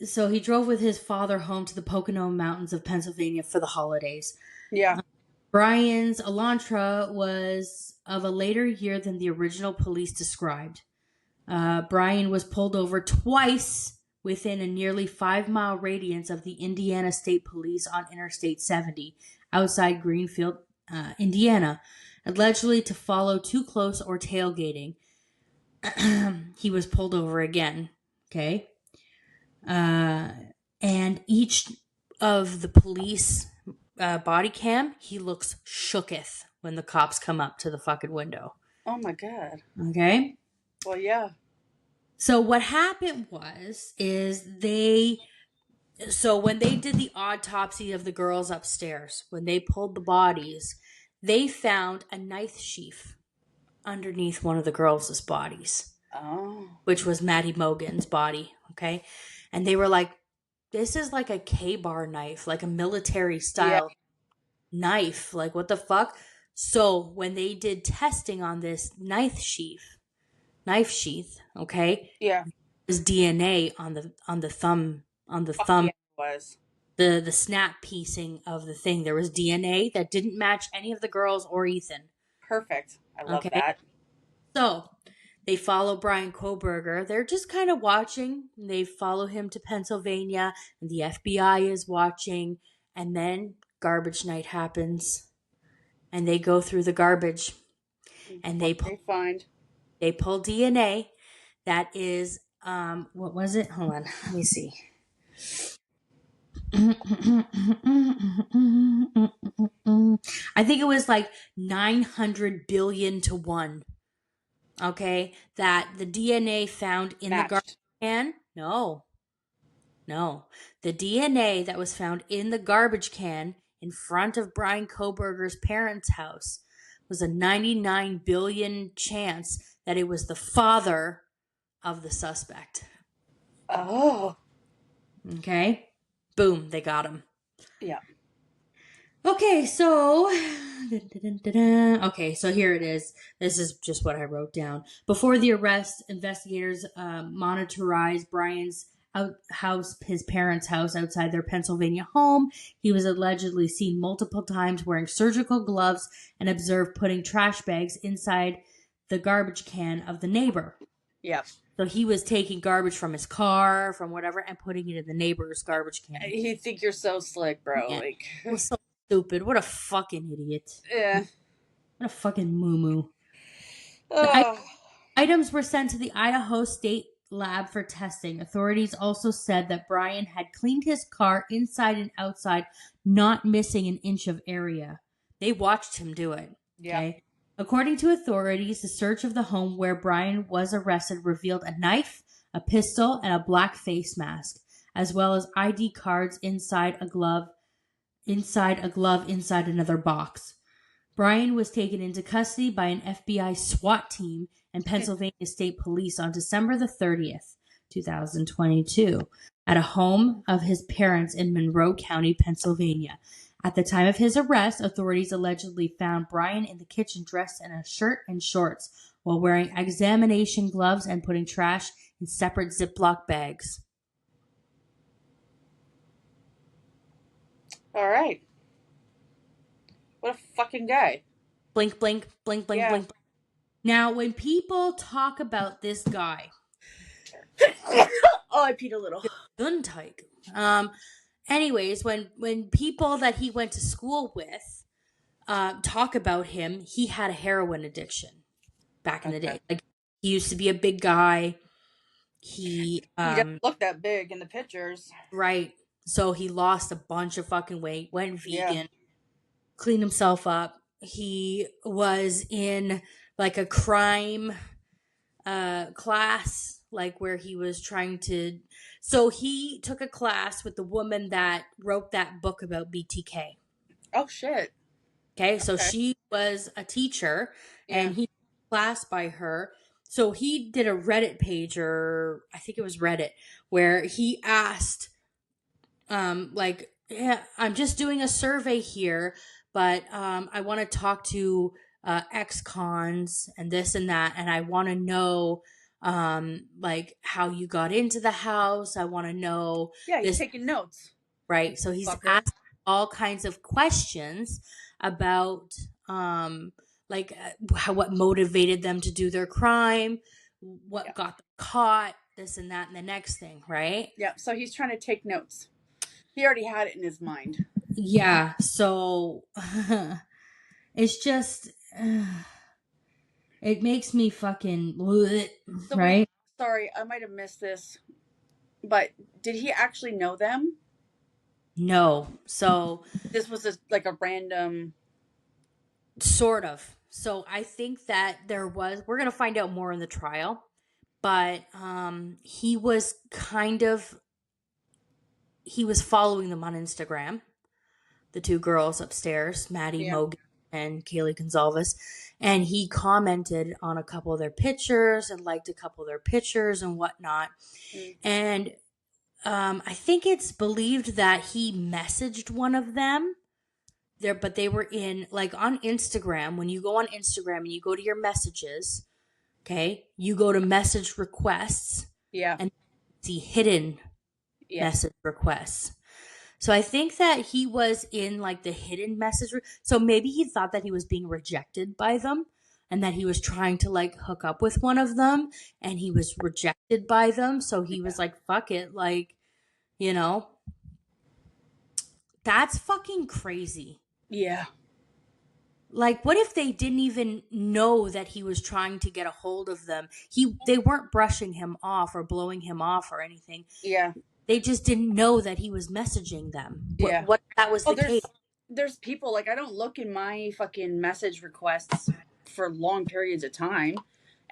So he drove with his father home to the Pocono Mountains of Pennsylvania for the holidays. Yeah. Brian's Elantra was of a later year than the original police described. Brian was pulled over twice within a nearly 5-mile radius of the Indiana State Police on Interstate 70 outside Greenfield, Indiana, allegedly to follow too close or tailgating. He was pulled over again. Okay? And each of the police body cam, he looks shooketh when the cops come up to the fucking window. Oh my God. Okay? Well, yeah. So what happened is when they did the autopsy of the girls upstairs, when they pulled the bodies, they found a knife sheath underneath one of the girls' bodies. Oh. Which was Maddie Mogan's body, okay? And they were like, this is like a K-bar knife, like a military style knife. Like, what the fuck? So when they did testing on this knife sheath, okay? Yeah. There's DNA on the thumb. Yeah, it was. The snap piecing of the thing. There was DNA that didn't match any of the girls or Ethan. Perfect. I love that. So they follow Brian Koberger. They're just kind of watching. They follow him to Pennsylvania, and the FBI is watching. And then garbage night happens, and they go through the garbage, and they pull DNA that is what was it? Hold on, let me see. I think it was like 900 billion to 1. Okay, that the DNA found in the garbage Matched. can. No. The DNA that was found in the garbage can in front of Brian Koberger's parents' house was a 99 billion chance that it was the father of the suspect. Oh. Okay? Boom, they got him. Yeah. Okay, so okay, so here it is. This is just what I wrote down. Before the arrest, investigators monitorized Brian's his parents' house outside their Pennsylvania home. He was allegedly seen multiple times wearing surgical gloves and observed putting trash bags inside the garbage can of the neighbor. Yeah. So he was taking garbage from his car, from whatever, and putting it in the neighbor's garbage can. You think you're so slick, bro. Yeah. Like, It was so stupid. What a fucking idiot. yeah. What a fucking moo-moo. Oh. Items were sent to the Idaho State Lab for testing. Authorities also said that Brian had cleaned his car inside and outside, not missing an inch of area. They watched him do it. Yeah. Okay. According to authorities, the search of the home where Brian was arrested revealed a knife, a pistol, and a black face mask, as well as ID cards inside a glove inside another box. Brian was taken into custody by an FBI SWAT team and Pennsylvania State Police on December the 30th, 2022, at a home of his parents in Monroe County, Pennsylvania. At the time of his arrest, authorities allegedly found Brian in the kitchen dressed in a shirt and shorts while wearing examination gloves and putting trash in separate Ziploc bags. All right. What a fucking guy. Blink, blink, blink, blink, Yeah. blink. Now, when people talk about this guy, Oh, I peed a little. Gunteig. Anyways, when people that he went to school with talk about him, he had a heroin addiction back in the day. Like, he used to be a big guy. He doesn't look that big in the pictures. right. So he lost a bunch of fucking weight, went vegan, Yeah. cleaned himself up. He was in like a crime class, like where he was trying to. So he took a class with the woman that wrote that book about BTK. Oh shit. Okay, so she was a teacher, and he took a class by her. So he did a Reddit page, or I think it was Reddit, where he asked, like, yeah, I'm just doing a survey here, but I want to talk to ex-cons and this and that, and I want to know like how you got into the house. I want to know Yeah, he's this, taking notes. right? So he's Fucker. asked all kinds of questions about like what motivated them to do their crime, what got them caught, this and that, and the next thing, right? Yeah, so he's trying to take notes. He already had it in his mind. Yeah, so it's just it makes me fucking So right? Sorry, I might have missed this, but did he actually know them? No. So This was like a random. sort of. So I think that we're going to find out more in the trial, but he was following them on Instagram, the two girls upstairs, Maddie Mogan and Kaylee Gonzalez, and he commented on a couple of their pictures and liked a couple of their pictures and whatnot. And I think it's believed that he messaged one of them there, but they were in, like, on Instagram. When you go on Instagram and you go to your messages, okay, you go to message requests, and see hidden message requests. So I think that he was in like the hidden message. So maybe he thought that he was being rejected by them, and that he was trying to like hook up with one of them, and he was rejected by them. So he was like, fuck it. Like, you know, that's fucking crazy. Yeah. Like, what if they didn't even know that he was trying to get a hold of them? They weren't brushing him off or blowing him off or anything. Yeah. They just didn't know that he was messaging them. Yeah. What if that was the case? There's people, like, I don't look in my fucking message requests for long periods of time.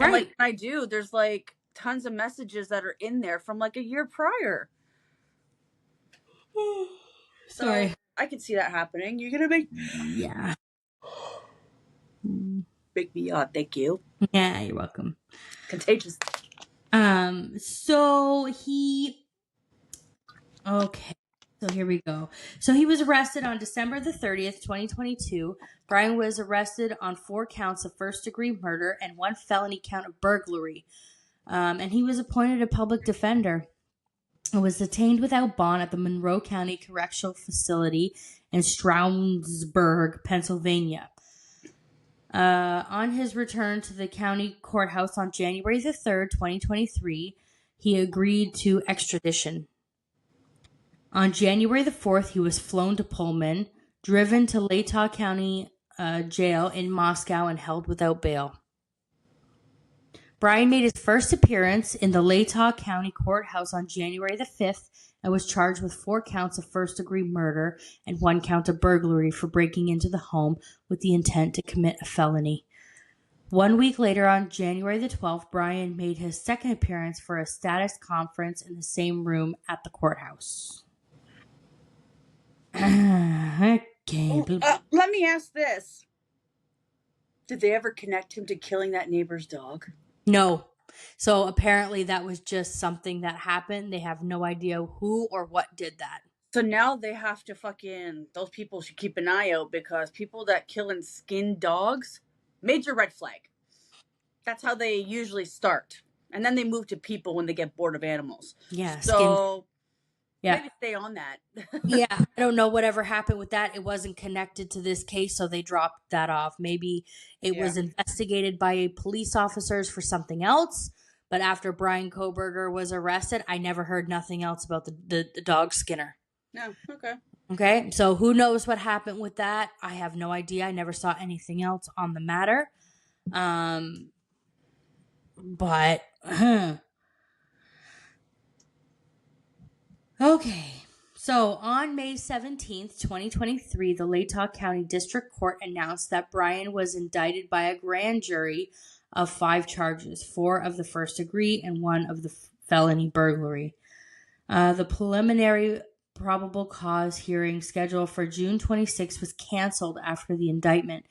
And like when I do, there's like tons of messages that are in there from like a year prior. Sorry. So I could see that happening. You're gonna make Yeah. Big me up, thank you. Yeah, you're welcome. Contagious. Okay. So here we go. So he was arrested on December the 30th, 2022. Brian was arrested on 4 counts of first-degree murder and 1 felony count of burglary. And he was appointed a public defender. He was detained without bond at the Monroe County Correctional Facility in Stroudsburg, Pennsylvania. On his return to the county courthouse on January the 3rd, 2023, he agreed to extradition. On January the 4th, he was flown to Pullman, driven to Latah County Jail in Moscow, and held without bail. Brian made his first appearance in the Latah County Courthouse on January the 5th and was charged with 4 counts of first-degree murder and 1 count of burglary for breaking into the home with the intent to commit a felony. 1 week later, on January the 12th, Brian made his second appearance for a status conference in the same room at the courthouse. Okay. Let me ask this. Did they ever connect him to killing that neighbor's dog? No. So apparently that was just something that happened. They have no idea who or what did that. So now they have to those people should keep an eye out, because people that kill and skin dogs, major red flag. That's how they usually start. And then they move to people when they get bored of animals. Yeah. So yeah. Maybe stay on that. Yeah. I don't know whatever happened with that. It wasn't connected to this case, so they dropped that off. Maybe it was investigated by police officers for something else. But after Brian Kohberger was arrested, I never heard nothing else about the dog skinner. No. Okay. Okay. So who knows what happened with that? I have no idea. I never saw anything else on the matter. But okay. So on May 17th, 2023, the Latah County District Court announced that Brian was indicted by a grand jury of 5 charges, 4 of the first degree and 1 of the felony burglary. The preliminary probable cause hearing scheduled for June 26 was canceled after the indictment.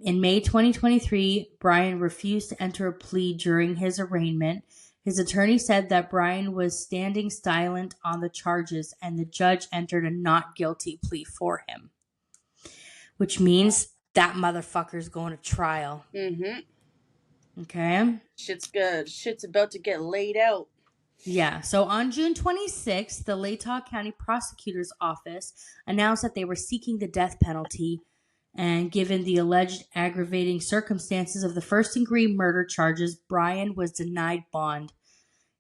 In May 2023, Brian refused to enter a plea during his arraignment. His attorney said that Brian was standing silent on the charges, and the judge entered a not guilty plea for him. Which means that motherfucker's going to trial. Mm-hmm. Okay? Shit's good. Shit's about to get laid out. Yeah. So on June 26th, the Latah County Prosecutor's Office announced that they were seeking the death penalty. And given the alleged aggravating circumstances of the first-degree murder charges, Brian was denied bond.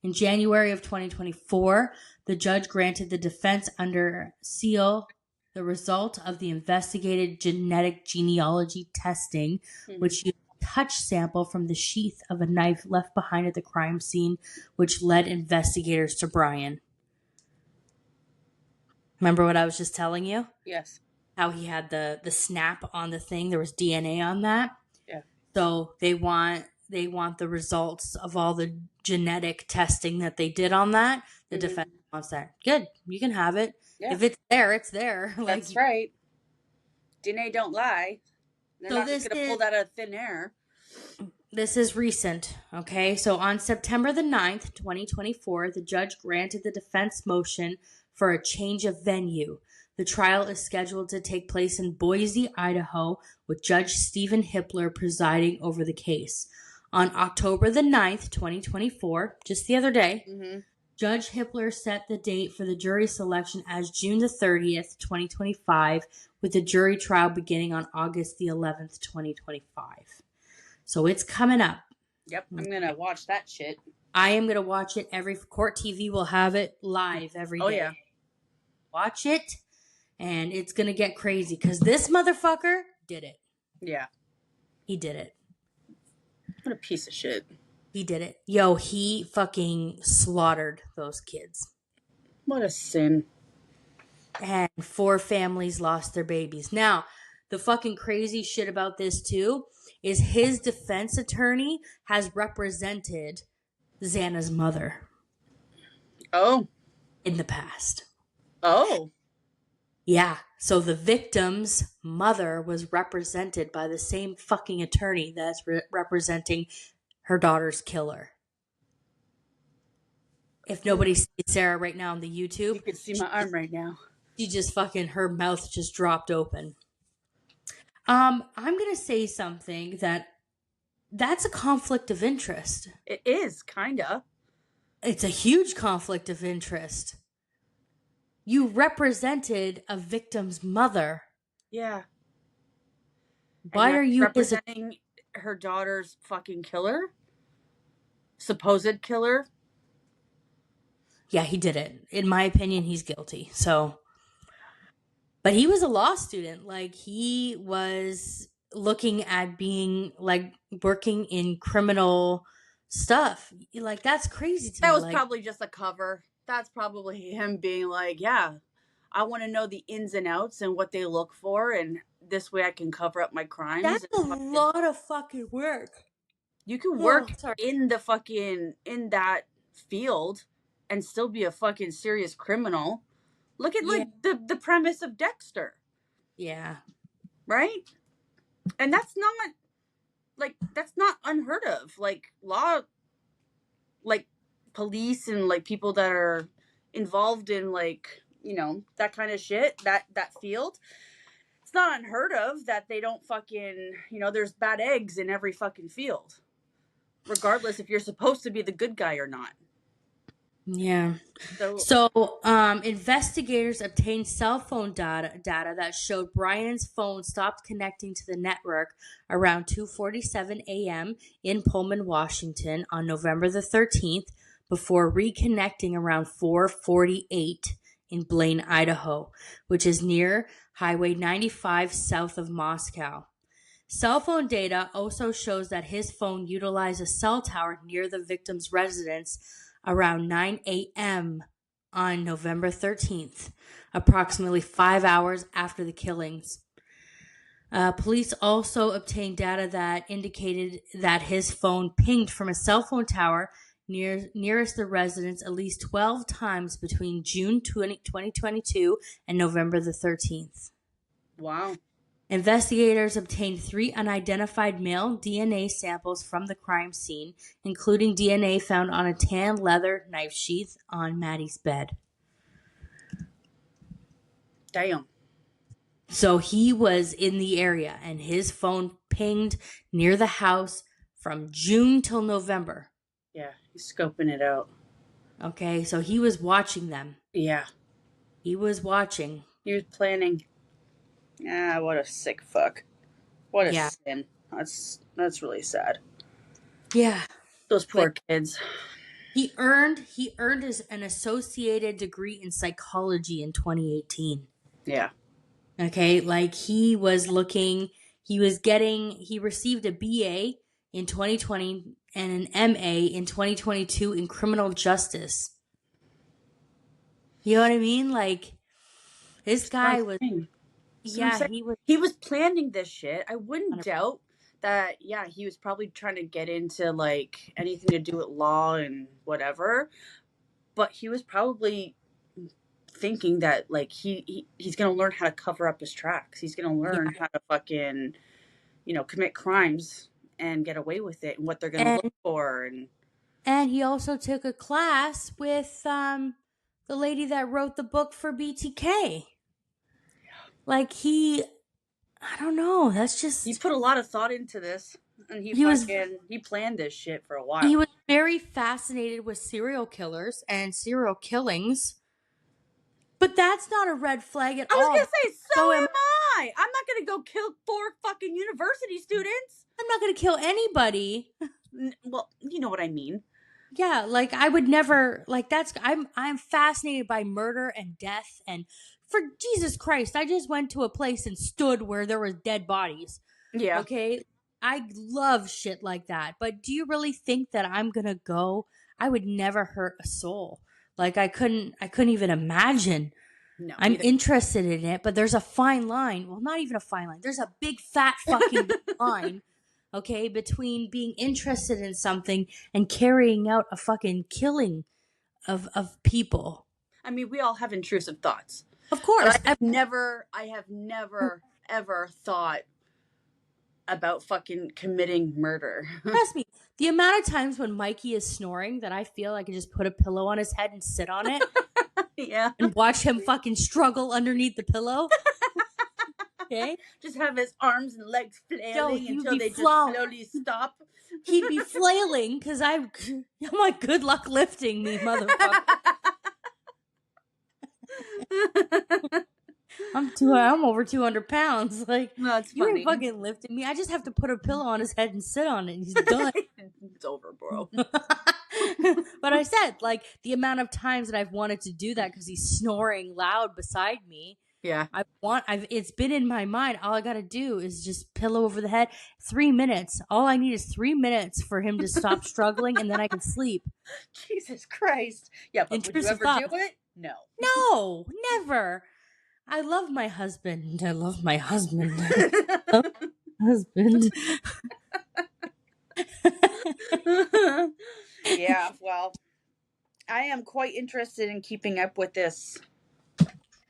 In January of 2024, the judge granted the defense under seal the result of the investigated genetic genealogy testing, which used a touch sample from the sheath of a knife left behind at the crime scene, which led investigators to Brian. Remember what I was just telling you? Yes. How he had the snap on the thing. There was DNA on that. Yeah. So they want the results of all the genetic testing that they did on that. The defense wants that. Good. You can have it. Yeah. If it's there, it's there. That's right. DNA don't lie. They're not just going to pull that out of thin air. This is recent, okay? So on September the 9th, 2024, the judge granted the defense motion for a change of venue. The trial is scheduled to take place in Boise, Idaho, with Judge Stephen Hippler presiding over the case. On October the 9th, 2024, just the other day, Judge Hippler set the date for the jury selection as June the 30th, 2025, with the jury trial beginning on August the 11th, 2025. So it's coming up. Yep, I'm going to watch that shit. I am going to watch it. Court TV will have it live every day. Oh, yeah. Watch it. And it's going to get crazy because this motherfucker did it. Yeah. He did it. What a piece of shit. He did it. Yo, he fucking slaughtered those kids. What a sin. And 4 families lost their babies. Now, the fucking crazy shit about this too is his defense attorney has represented Xana's mother Oh. in the past. Oh. Yeah, so the victim's mother was represented by the same fucking attorney that's representing her daughter's killer. If nobody sees Sarah right now on the YouTube, You can see my arm right now. she just fucking, her mouth just dropped open. I'm gonna say something that's a conflict of interest. It is, kinda. It's a huge conflict of interest. You represented a victim's mother. Yeah. Why are you representing her daughter's fucking killer? Supposed killer? Yeah, he did it. In my opinion, he's guilty. So, but he was a law student. Like, he was looking at being like working in criminal stuff. Like, that's crazy to me. That was like, probably just a cover. That's probably him being like, yeah, I want to know the ins and outs and what they look for, and this way I can cover up my crimes. that's a lot of fucking work. You can work in the fucking, in that field and still be a fucking serious criminal. Look at like the premise of Dexter. Yeah. Right? And that's not unheard of. Like law, like police and like people that are involved in like, you know, that kind of shit, that field. It's not unheard of that they don't fucking, you know, there's bad eggs in every fucking field. Regardless if you're supposed to be the good guy or not. Yeah. So investigators obtained cell phone data that showed Brian's phone stopped connecting to the network around 2:47 a.m. in Pullman, Washington on November the 13th before reconnecting around 4:48 in Blaine, Idaho, which is near Highway 95 south of Moscow. Cell phone data also shows that his phone utilized a cell tower near the victim's residence around 9 a.m. on November 13th, approximately 5 hours after the killings. Police also obtained data that indicated that his phone pinged from a cell phone tower nearest the residence at least 12 times between June 2022 and November the 13th. Wow. Investigators obtained 3 unidentified male DNA samples from the crime scene, including DNA found on a tan leather knife sheath on Maddie's bed. Damn. So he was in the area and his phone pinged near the house from June till November. Yeah, he's scoping it out. Okay, so he was watching them. Yeah. He was watching. He was planning. Ah, what a sick fuck. What a sin. That's really sad. Yeah. Those poor kids. He earned an associated degree in psychology in 2018. Yeah. Okay, like he received a BA in 2020 and an MA in 2022 in criminal justice. You know what I mean? Like, this guy was... Yeah, he was planning this shit. I wouldn't doubt that, yeah, he was probably trying to get into, like, anything to do with law and whatever. But he was probably thinking that, like, he's going to learn how to cover up his tracks. He's going to learn how to fucking, you know, commit crimes and get away with it and what they're going to look for. And he also took a class with the lady that wrote the book for BTK. Like, I don't know. That's just... He put a lot of thought into this. And he planned this shit for a while. He was very fascinated with serial killers and serial killings. But that's not a red flag at all. I was going to say, so am I. I'm not going to go kill 4 fucking university students. I'm not going to kill anybody. Well, you know what I mean. Yeah, like, I would never... Like, I'm fascinated by murder and death and... For Jesus Christ, I just went to a place and stood where there was dead bodies. Yeah. Okay? I love shit like that. But do you really think that I'm going to go? I would never hurt a soul. Like I couldn't even imagine. No. I'm Either. interested in it, but there's a fine line. Well, not even a fine line. There's a big fat fucking line, okay, between being interested in something and carrying out a fucking killing of people. I mean, we all have intrusive thoughts. Of course. But I have never ever thought about fucking committing murder. Trust me, the amount of times when Mikey is snoring that I feel I can just put a pillow on his head and sit on it Yeah. and watch him fucking struggle underneath the pillow. Okay? Just have his arms and legs flailing he'd until be they just flown. slowly stop. He'd be flailing because I'm like, good luck lifting me, motherfucker. I'm over 200 pounds. Like, No, it's you funny. ain't fucking lifting me. I just have to put a pillow on his head and sit on it. And he's done. It's over, bro. But I said, like, the amount of times that I've wanted to do that because he's snoring loud beside me. Yeah. It's been in my mind. All I gotta do is just pillow over the head. 3 minutes. All I need is 3 minutes for him to stop struggling, and then I can sleep. Jesus Christ. Yeah, but Intrusive would you ever thought. do it? No. No, never. I love my husband. I love my husband. Husband. Yeah, well, I am quite interested in keeping up with this.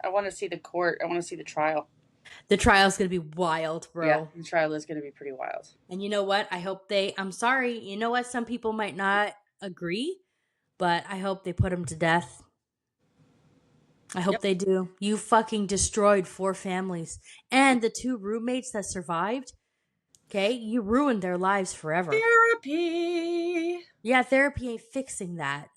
I want to see the court. I want to see the trial. The trial's gonna be wild, bro. Yeah, the trial is gonna be pretty wild. And you know what? I'm sorry. You know what? Some people might not agree, but I hope they put him to death. I hope they do. You fucking destroyed 4 families. And the 2 roommates that survived, okay? You ruined their lives forever. Therapy. Yeah, therapy ain't fixing that.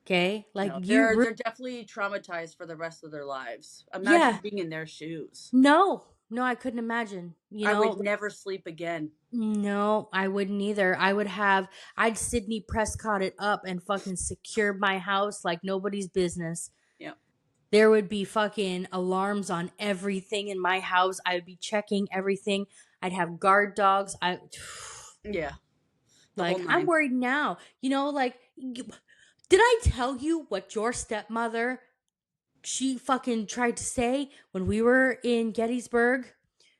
Okay? Like, No, they're definitely traumatized for the rest of their lives. Imagine being in their shoes. No, I couldn't imagine. I would never sleep again. No, I wouldn't either. I'd Sydney Prescott it up and fucking secure my house like nobody's business. Yeah. There would be fucking alarms on everything in my house. I would be checking everything. I'd have guard dogs. Yeah. Like, I'm worried now. You know, like, did I tell you what your stepmother, she fucking tried to say when we were in Gettysburg,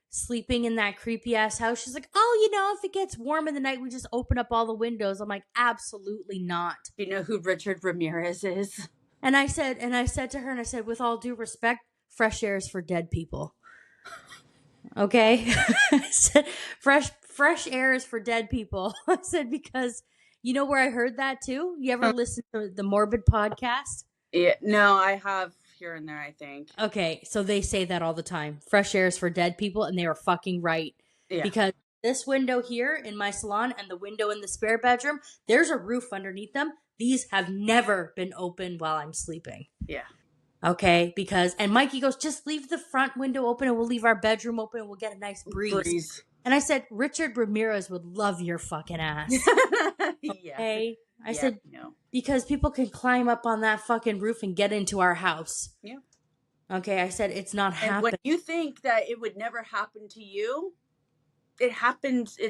sleeping in that creepy ass house? She's like, oh, you know, if it gets warm in the night, we just open up all the windows. I'm like, absolutely not. Do you know who Richard Ramirez is? And I said to her, with all due respect, fresh air is for dead people. Okay? I said, fresh air is for dead people. I said, because you know where I heard that too? You ever listen to the Morbid podcast? Yeah, no, I have here and there, I think. Okay, so they say that all the time. Fresh air is for dead people, and they were fucking right. Yeah. Because this window here in my salon and the window in the spare bedroom, there's a roof underneath them. These have never been open while I'm sleeping. Yeah. Okay, and Mikey goes, just leave the front window open and we'll leave our bedroom open and we'll get a nice breeze. And I said, Richard Ramirez would love your fucking ass. Okay? I said, no. Because people can climb up on that fucking roof and get into our house. Yeah. Okay, I said, it's not happening. When you think that it would never happen to you, it's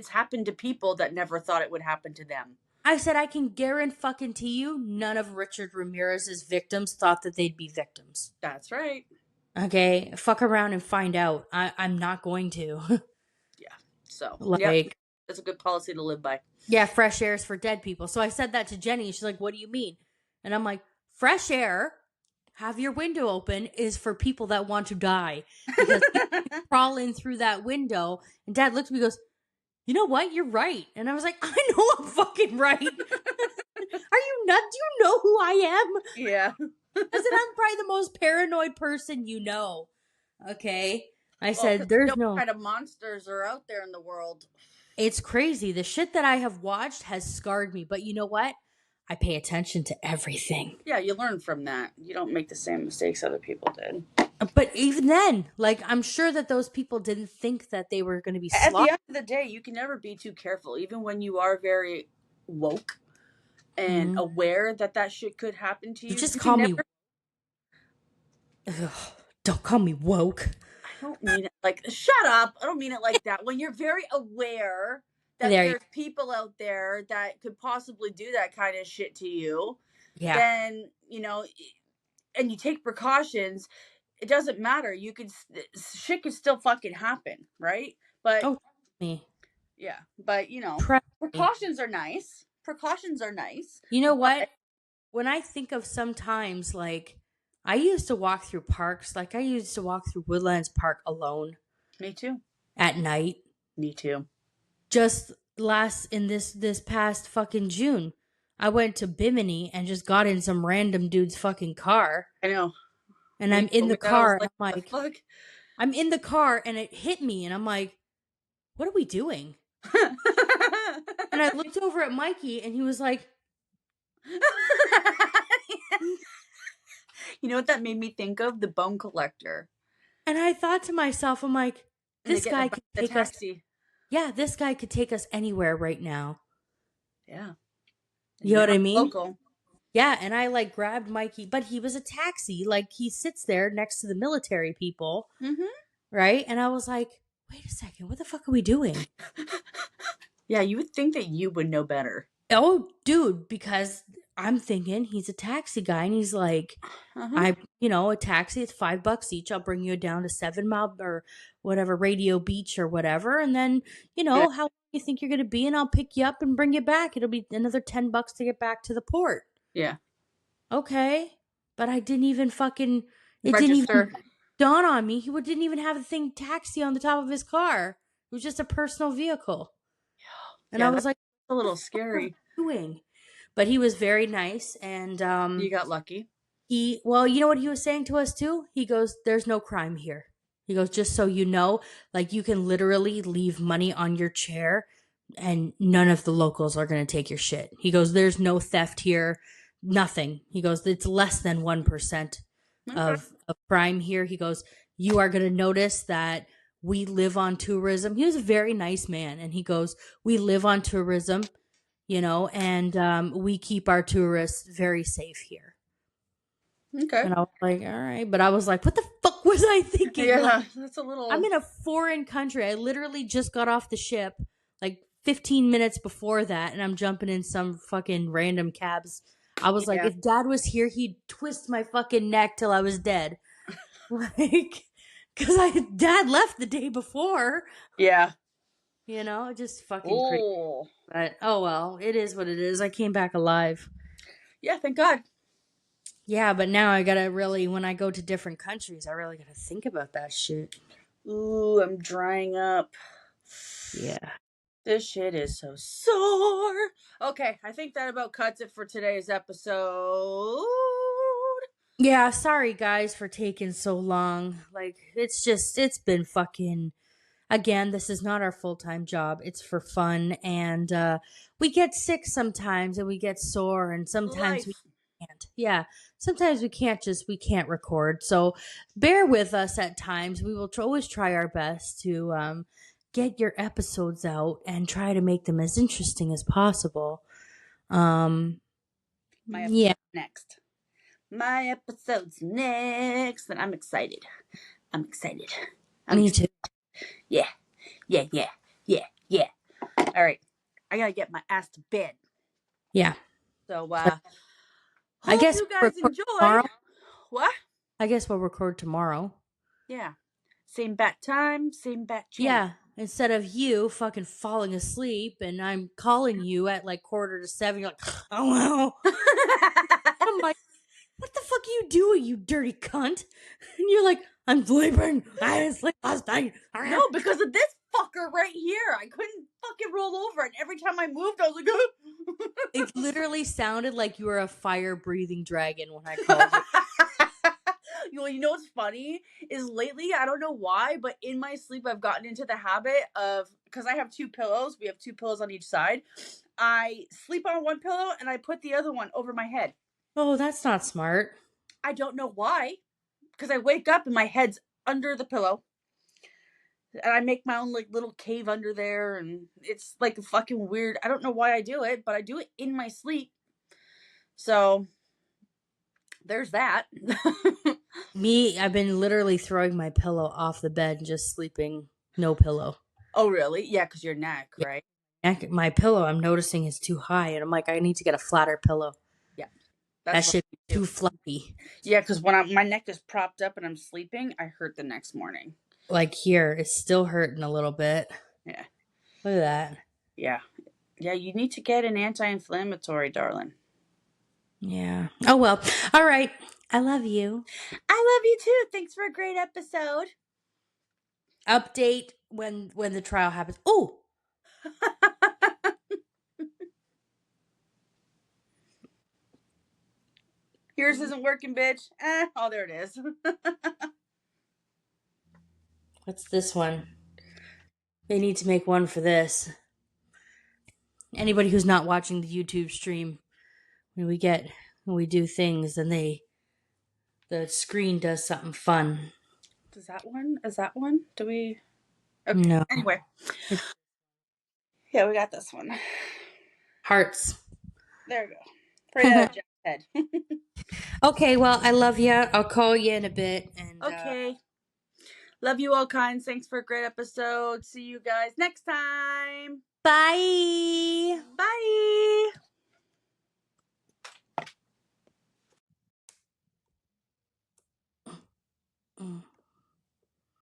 happened to people that never thought it would happen to them. I said, I can guarantee you none of Richard Ramirez's victims thought that they'd be victims. That's right. Okay, fuck around and find out. I'm not going to. Yeah, so. Like, that's a good policy to live by. Yeah, fresh air is for dead people. So I said that to Jenny. She's like, what do you mean? And I'm like, fresh air, have your window open, is for people that want to die. Because people crawl in through that window. And Dad looked at me and goes, you know what? You're right. And I was like, I know I'm fucking right. Are you nuts? Do you know who I am? Yeah. I said, I'm probably the most paranoid person you know. Okay? I said, there's no... what kind of monsters are out there in the world. It's crazy. The shit that I have watched has scarred me. But you know what? I pay attention to everything. Yeah, you learn from that. You don't make the same mistakes other people did. But even then, like, I'm sure that those people didn't think that they were going to be slaughtered. At the end of the day, you can never be too careful. Even when you are very woke and aware that shit could happen to you. You just call me... Ugh, don't call me woke. don't mean it like, shut up. I don't mean it like that. When you're very aware that there's people out there that could possibly do that kind of shit to you, then, you know, and you take precautions, it doesn't matter. You could, shit could still fucking happen, right? But, yeah, but, you know, precautions are nice. Precautions are nice. You know what? When I think of sometimes, like, I used to walk through parks. Like, I used to walk through Woodlands Park alone. Me too. At night. Me too. Just this past fucking June, I went to Bimini and just got in some random dude's fucking car. I know. And I'm in the car. And I'm like, I'm in the car and it hit me. And I'm like, what are we doing? And I looked over at Mikey and he was like, you know what that made me think of? The Bone Collector. And I thought to myself, I'm like, this guy could take us. Yeah, this guy could take us anywhere right now. Yeah. You know what I mean? Local. Yeah, and I like grabbed Mikey, but he was a taxi. Like, he sits there next to the military people. Mm-hmm. Right? And I was like, wait a second, what the fuck are we doing? Yeah, you would think that you would know better. Oh, dude, because I'm thinking he's a taxi guy and he's like, a taxi, it's $5 each. I'll bring you down to 7 Mile or whatever, Radio Beach or whatever. And then, how long you think you're going to be, and I'll pick you up and bring you back. It'll be another $10 to get back to the port. Yeah. Okay. But I didn't even didn't even dawn on me. He didn't even have the thing taxi on the top of his car. It was just a personal vehicle. And I was like, a little scary. But he was very nice, and you got lucky. You know what he was saying to us too? He goes, there's no crime here. He goes, just so you know, like, you can literally leave money on your chair and none of the locals are going to take your shit. He goes, there's no theft here, nothing. He goes, it's less than 1% of crime here. He goes, you are going to notice that we live on tourism. He was a very nice man. And he goes, we live on tourism, and we keep our tourists very safe here. Okay. And I was like, all right. But I was like, what the fuck was I thinking? Yeah, like, that's a little... I'm in a foreign country. I literally just got off the ship like 15 minutes before that. And I'm jumping in some fucking random cabs. I was like, if Dad was here, he'd twist my fucking neck till I was dead. Like... Because Dad left the day before. Yeah. Just fucking crazy. But, oh well, it is what it is. I came back alive. Yeah, thank God. Yeah, but now I gotta really, when I go to different countries, I really gotta think about that shit. Ooh, I'm drying up. Yeah. This shit is so sore. Okay, I think that about cuts it for today's episode. Yeah, sorry guys for taking so long. Like, it's been fucking, again, this is not our full-time job. It's for fun, and we get sick sometimes, and we get sore, and sometimes we can't. Yeah, sometimes we can't record. So bear with us at times. We will always try our best to get your episodes out and try to make them as interesting as possible. My episode next. My episode's next, and I'm excited. Me too. Yeah. All right. I gotta get my ass to bed. Yeah. So, I guess you guys enjoy. Tomorrow. What? I guess we'll record tomorrow. Yeah. Same bat time, same bat channel. Yeah. Instead of you fucking falling asleep and I'm calling you at like 6:45, you're like, oh, wow. I'm like, what the fuck are you doing, you dirty cunt? And you're like, I'm sleeping. I didn't sleep last night. No, because of this fucker right here. I couldn't fucking roll over. And every time I moved, I was like, It literally sounded like you were a fire-breathing dragon when I called you. You know what's funny? Is lately, I don't know why, but in my sleep, I've gotten into the habit of, because I have 2 pillows. We have 2 pillows on each side. I sleep on one pillow and I put the other one over my head. Oh, that's not smart. I don't know why. Because I wake up and my head's under the pillow. And I make my own like little cave under there. And it's like fucking weird. I don't know why I do it, but I do it in my sleep. So there's that. I've been literally throwing my pillow off the bed and just sleeping no pillow. Oh, really? Yeah, because your neck, Yeah. right? My pillow, I'm noticing, is too high, and I'm like, I need to get a flatter pillow. Yeah. That should be too fluffy. Yeah, because when my neck is propped up and I'm sleeping, I hurt the next morning. Like here, it's still hurting a little bit. Yeah. Look at that. Yeah. Yeah, you need to get an anti-inflammatory, darling. Yeah. Oh, well. All right. I love you. I love you too. Thanks for a great episode. Update when the trial happens. Oh! Yours isn't working, bitch. Oh, there it is. What's this one? They need to make one for this. Anybody who's not watching the YouTube stream, when we do things, then the screen does something fun. Is that one? Do we? Okay. No. Anyway. Yeah, we got this one. Hearts. There we go. Right out of Jack's head. Okay, well, I love you. I'll call you in a bit. And Okay. Love you all kinds. Thanks for a great episode. See you guys next time. bye. Bye.